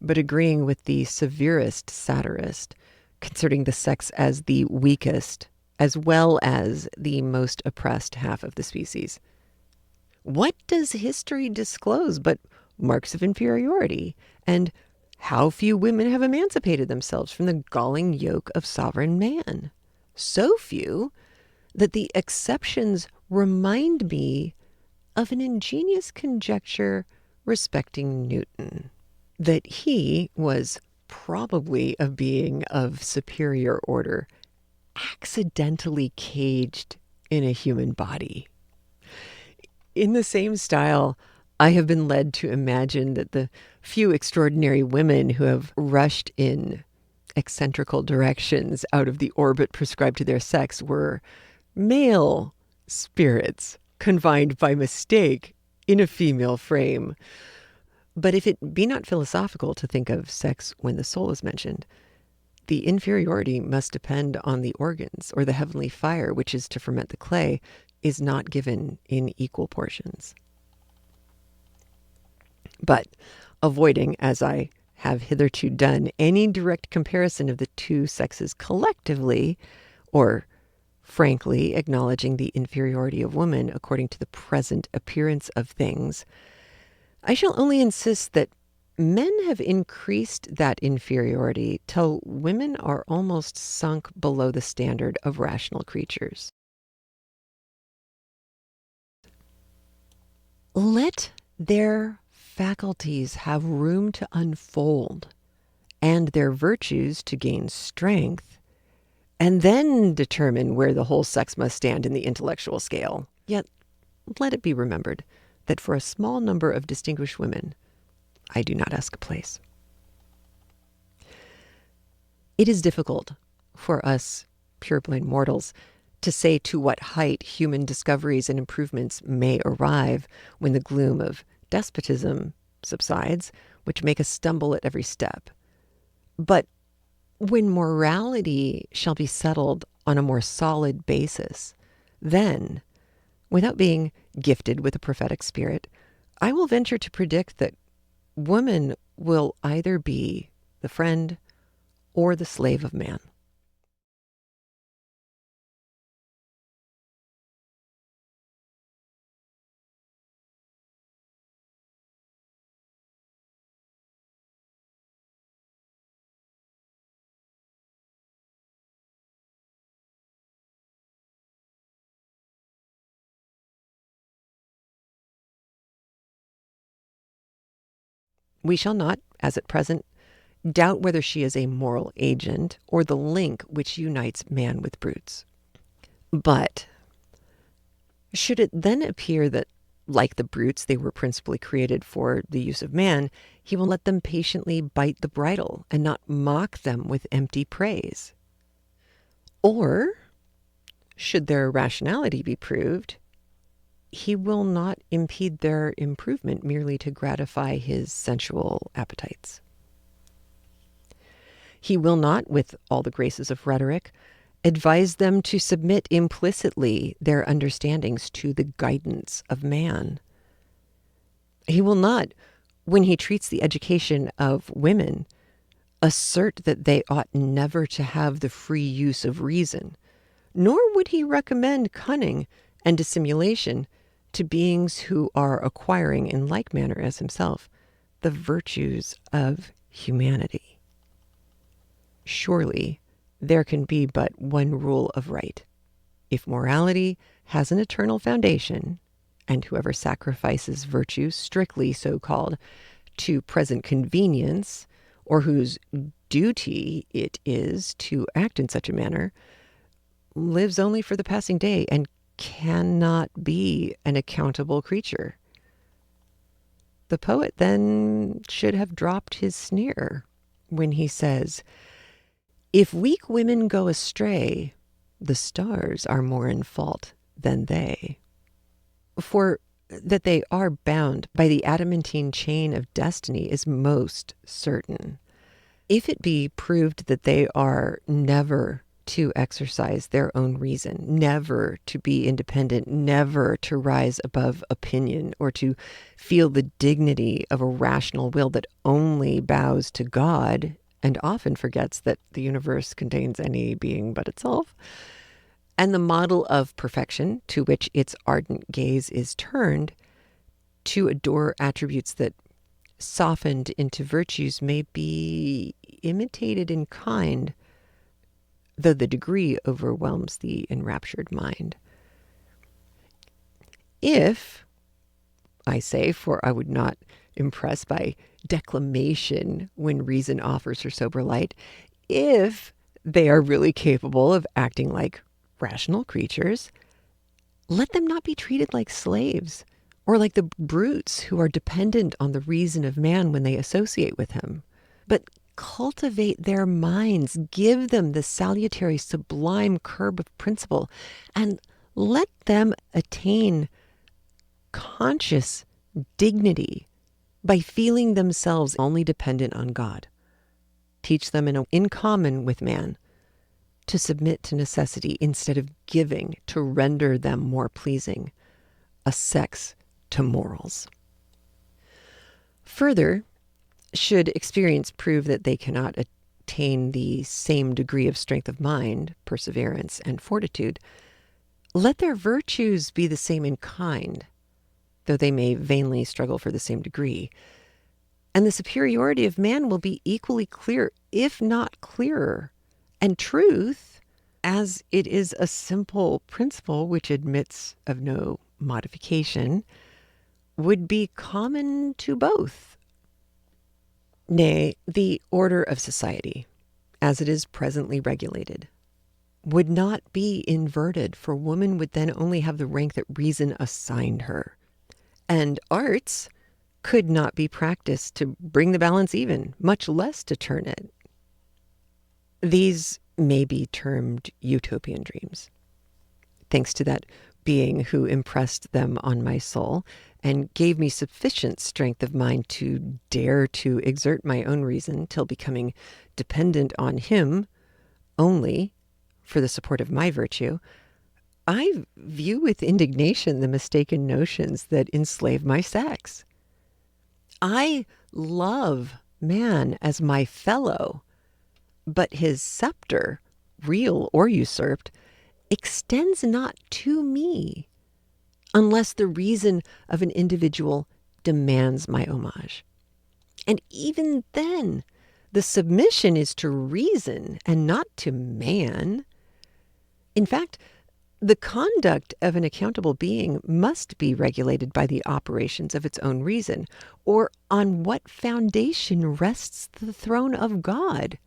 but agreeing with the severest satirist concerning the sex as the weakest, as well as the most oppressed half of the species. What does history disclose but marks of inferiority, and how few women have emancipated themselves from the galling yoke of sovereign man? So few that the exceptions remind me of an ingenious conjecture respecting Newton, that he was probably a being of superior order, accidentally caged in a human body. In the same style, I have been led to imagine that the few extraordinary women who have rushed in eccentrical directions out of the orbit prescribed to their sex were male spirits confined by mistake in a female frame. But if it be not philosophical to think of sex when the soul is mentioned, the inferiority must depend on the organs, or the heavenly fire which is to ferment the clay is not given in equal portions. But avoiding, as I have hitherto done, any direct comparison of the two sexes collectively, or frankly acknowledging the inferiority of woman according to the present appearance of things, I shall only insist that men have increased that inferiority till women are almost sunk below the standard of rational creatures. Let their faculties have room to unfold and their virtues to gain strength, and then determine where the whole sex must stand in the intellectual scale. Yet let it be remembered that for a small number of distinguished women, I do not ask a place. It is difficult for us purblind mortals to say to what height human discoveries and improvements may arrive when the gloom of despotism subsides, which make us stumble at every step. But when morality shall be settled on a more solid basis, then, without being gifted with a prophetic spirit, I will venture to predict that woman will either be the friend or the slave of man. We shall not, as at present, doubt whether she is a moral agent or the link which unites man with brutes. But should it then appear that, like the brutes, they were principally created for the use of man, he will let them patiently bite the bridle and not mock them with empty praise. Or, should their rationality be proved, he will not impede their improvement merely to gratify his sensual appetites. He will not, with all the graces of rhetoric, advise them to submit implicitly their understandings to the guidance of man. He will not, when he treats the education of women, assert that they ought never to have the free use of reason, nor would he recommend cunning and dissimulation to beings who are acquiring, in like manner as himself, the virtues of humanity. Surely there can be but one rule of right. If morality has an eternal foundation, and whoever sacrifices virtue, strictly so called, to present convenience, or whose duty it is to act in such a manner, lives only for the passing day and cannot be an accountable creature. The poet then should have dropped his sneer when he says, "If weak women go astray, the stars are more in fault than they." For that they are bound by the adamantine chain of destiny is most certain. If it be proved that they are never to exercise their own reason, never to be independent, never to rise above opinion, or to feel the dignity of a rational will that only bows to God and often forgets that the universe contains any being but itself, and the model of perfection to which its ardent gaze is turned, to adore attributes that, softened into virtues, may be imitated in kind, though the degree overwhelms the enraptured mind. If, I say, for I would not impress by declamation when reason offers her sober light, if they are really capable of acting like rational creatures, let them not be treated like slaves or like the brutes who are dependent on the reason of man when they associate with him. But cultivate their minds, give them the salutary sublime curb of principle, and let them attain conscious dignity by feeling themselves only dependent on God. Teach them in common with man to submit to necessity instead of giving to render them more pleasing, a sex to morals. Further, should experience prove that they cannot attain the same degree of strength of mind, perseverance, and fortitude, let their virtues be the same in kind, though they may vainly struggle for the same degree. And the superiority of man will be equally clear, if not clearer. And truth, as it is a simple principle which admits of no modification, would be common to both. Nay, the order of society, as it is presently regulated, would not be inverted, for woman would then only have the rank that reason assigned her. And arts could not be practiced to bring the balance even, much less to turn it. These may be termed utopian dreams, thanks to that being who impressed them on my soul and gave me sufficient strength of mind to dare to exert my own reason till becoming dependent on him only for the support of my virtue. I view with indignation the mistaken notions that enslave my sex. I love man as my fellow, but his scepter, real or usurped, extends not to me unless the reason of an individual demands my homage. And even then, the submission is to reason and not to man. In fact, the conduct of an accountable being must be regulated by the operations of its own reason, or on what foundation rests the throne of God?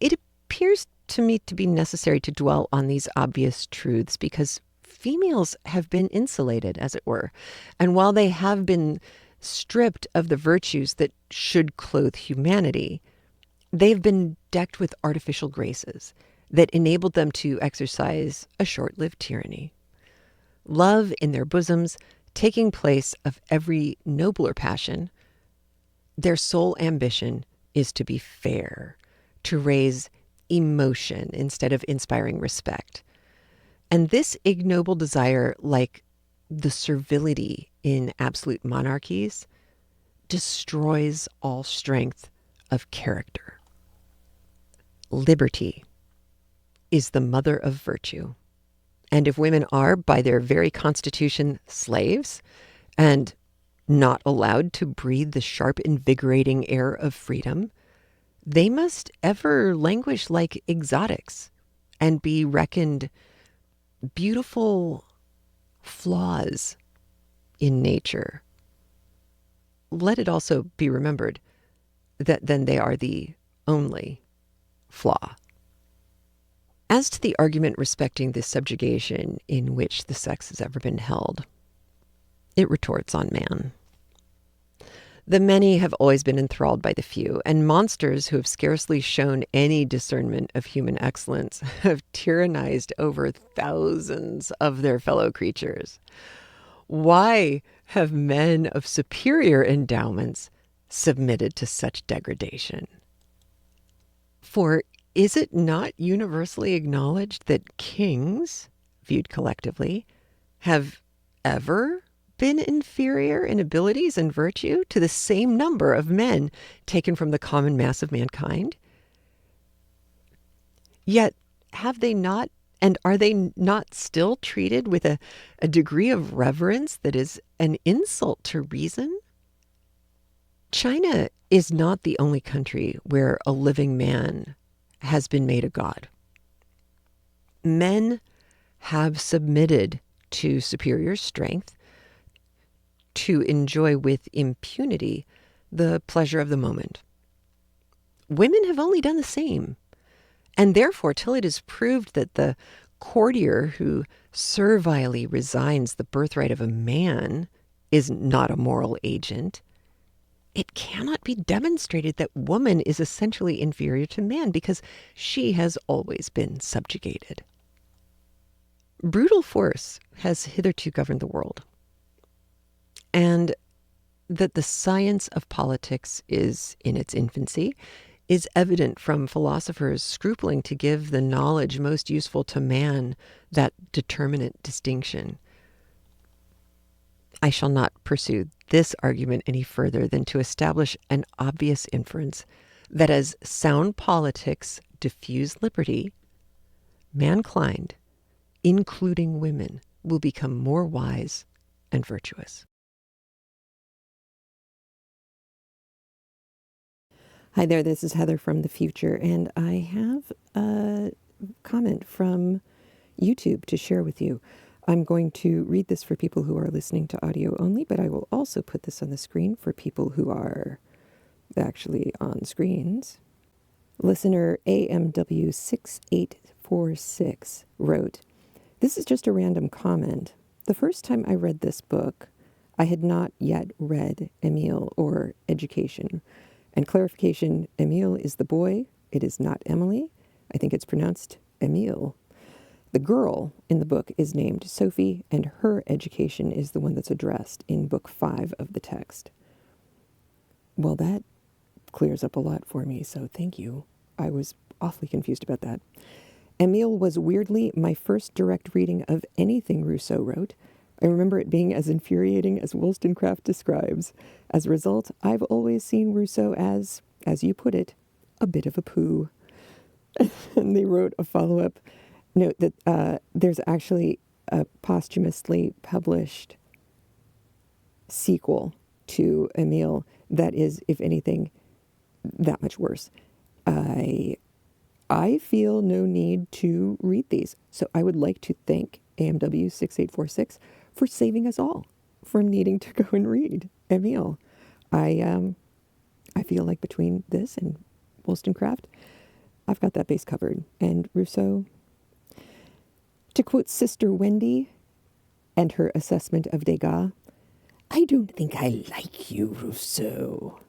It appears to me to be necessary to dwell on these obvious truths because females have been insulated, as it were, and while they have been stripped of the virtues that should clothe humanity, they've been decked with artificial graces that enabled them to exercise a short-lived tyranny. Love in their bosoms taking place of every nobler passion, their sole ambition is to be fair, to raise emotion instead of inspiring respect. And this ignoble desire, like the servility in absolute monarchies, destroys all strength of character. Liberty is the mother of virtue. And if women are, by their very constitution, slaves, and not allowed to breathe the sharp, invigorating air of freedom, they must ever languish like exotics and be reckoned beautiful flaws in nature. Let it also be remembered that then they are the only flaw. As to the argument respecting the subjugation in which the sex has ever been held, it retorts on man. The many have always been enthralled by the few, and monsters who have scarcely shown any discernment of human excellence have tyrannized over thousands of their fellow creatures. Why have men of superior endowments submitted to such degradation? For is it not universally acknowledged that kings, viewed collectively, have ever been inferior in abilities and virtue to the same number of men taken from the common mass of mankind? Yet have they not, and are they not still treated with a degree of reverence that is an insult to reason? China is not the only country where a living man has been made a god. Men have submitted to superior strength, to enjoy with impunity the pleasure of the moment. Women have only done the same. And therefore, till it is proved that the courtier who servilely resigns the birthright of a man is not a moral agent, it cannot be demonstrated that woman is essentially inferior to man because she has always been subjugated. Brutal force has hitherto governed the world, and that the science of politics is in its infancy is evident from philosophers scrupling to give the knowledge most useful to man that determinate distinction. I shall not pursue this argument any further than to establish an obvious inference that as sound politics diffuse liberty, mankind, including women, will become more wise and virtuous. Hi there, this is Heather from the future, and I have a comment from YouTube to share with you. I'm going to read this for people who are listening to audio only, but I will also put this on the screen for people who are actually on screens. Listener AMW6846 wrote, "This is just a random comment. The first time I read this book, I had not yet read Emile or Education. And clarification, Emile is the boy. It is not Emily. I think it's pronounced Emile. The girl in the book is named Sophie, and her education is the one that's addressed in book 5 of the text." Well, that clears up a lot for me, so thank you. I was awfully confused about that. Emile was weirdly my first direct reading of anything Rousseau wrote. I remember it being as infuriating as Wollstonecraft describes. As a result, I've always seen Rousseau as you put it, a bit of a poo. And they wrote a follow-up note that there's actually a posthumously published sequel to Emile that is, if anything, that much worse. I feel no need to read these, so I would like to thank AMW6846 for saving us all from needing to go and read Emile. I feel like between this and Wollstonecraft, I've got that base covered. And Rousseau, to quote Sister Wendy and her assessment of Degas, "I don't think I like you, Rousseau."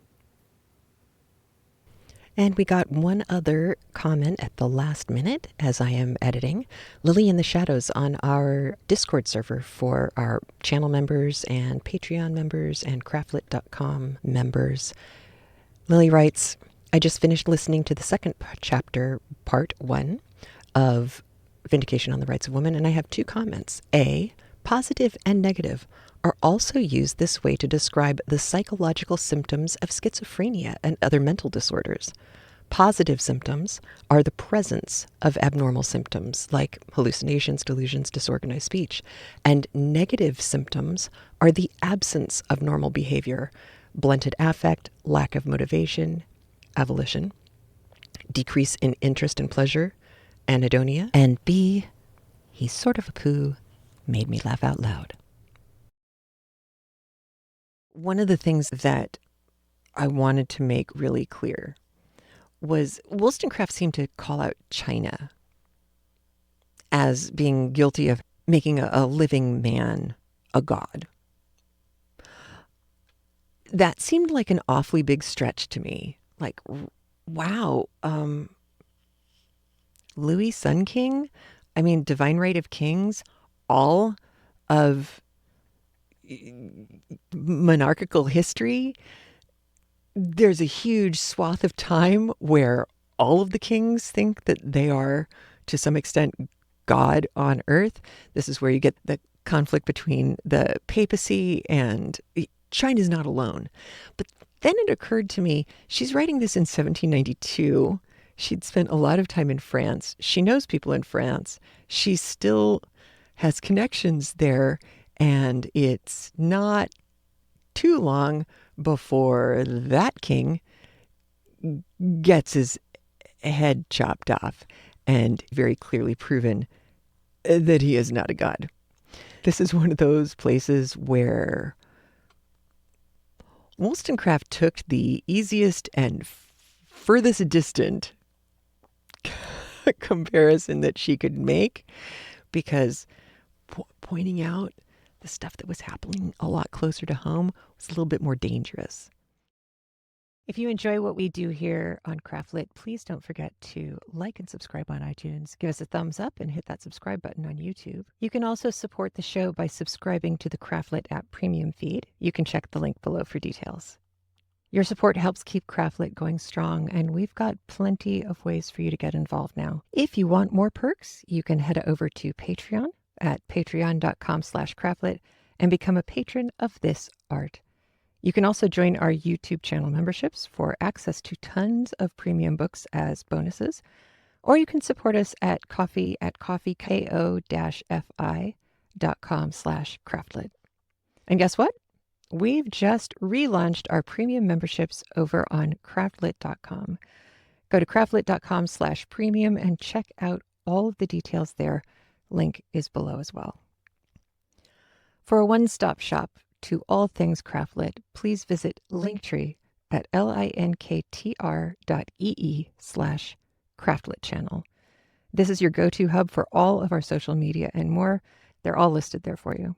And we got one other comment at the last minute as I am editing. Lily in the Shadows on our Discord server for our channel members and Patreon members and craftlit.com members. Lily writes, "I just finished listening to the second chapter, part 1 of Vindication on the Rights of Women, and I have 2 comments. A, positive and negative are also used this way to describe the psychological symptoms of schizophrenia and other mental disorders. Positive symptoms are the presence of abnormal symptoms like hallucinations, delusions, disorganized speech, and negative symptoms are the absence of normal behavior, blunted affect, lack of motivation, avolition, decrease in interest and pleasure, anhedonia, and B, he's sort of a poo, made me laugh out loud." One of the things that I wanted to make really clear was Wollstonecraft seemed to call out China as being guilty of making a living man a god. That seemed like an awfully big stretch to me. Like, wow, Louis Sun King? I mean, Divine Right of Kings, all of monarchical history, there's a huge swath of time where all of the kings think that they are, to some extent, God on earth. This is where you get the conflict between the papacy, and China's not alone. But then it occurred to me, she's writing this in 1792. She'd spent a lot of time in France. She knows people in France. She still has connections there. And it's not too long before that king gets his head chopped off and very clearly proven that he is not a god. This is one of those places where Wollstonecraft took the easiest and furthest distant comparison that she could make, because pointing out the stuff that was happening a lot closer to home was a little bit more dangerous. If you enjoy what we do here on Craftlit, please don't forget to like and subscribe on iTunes. Give us a thumbs up and hit that subscribe button on YouTube. You can also support the show by subscribing to the Craftlit app premium feed. You can check the link below for details. Your support helps keep Craftlit going strong, and we've got plenty of ways for you to get involved now. If you want more perks, you can head over to Patreon at patreon.com/Craftlit and become a patron of this art. You can also join our YouTube channel memberships for access to tons of premium books as bonuses, or you can support us at coffee at ko-fi.com/Craftlit. And guess what? We've just relaunched our premium memberships over on craftlit.com. Go to craftlit.com/premium and check out all of the details there. Link is below as well. For a one-stop shop to all things Craftlit, please visit Linktree at linktr.ee/Craftlit channel. This is your go-to hub for all of our social media and more. They're all listed there for you.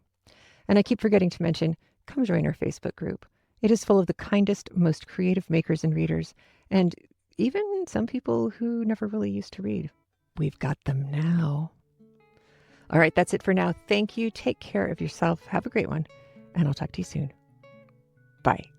And I keep forgetting to mention, come join our Facebook group. It is full of the kindest, most creative makers and readers, and even some people who never really used to read. We've got them now. All right, that's it for now. Thank you. Take care of yourself. Have a great one. And I'll talk to you soon. Bye.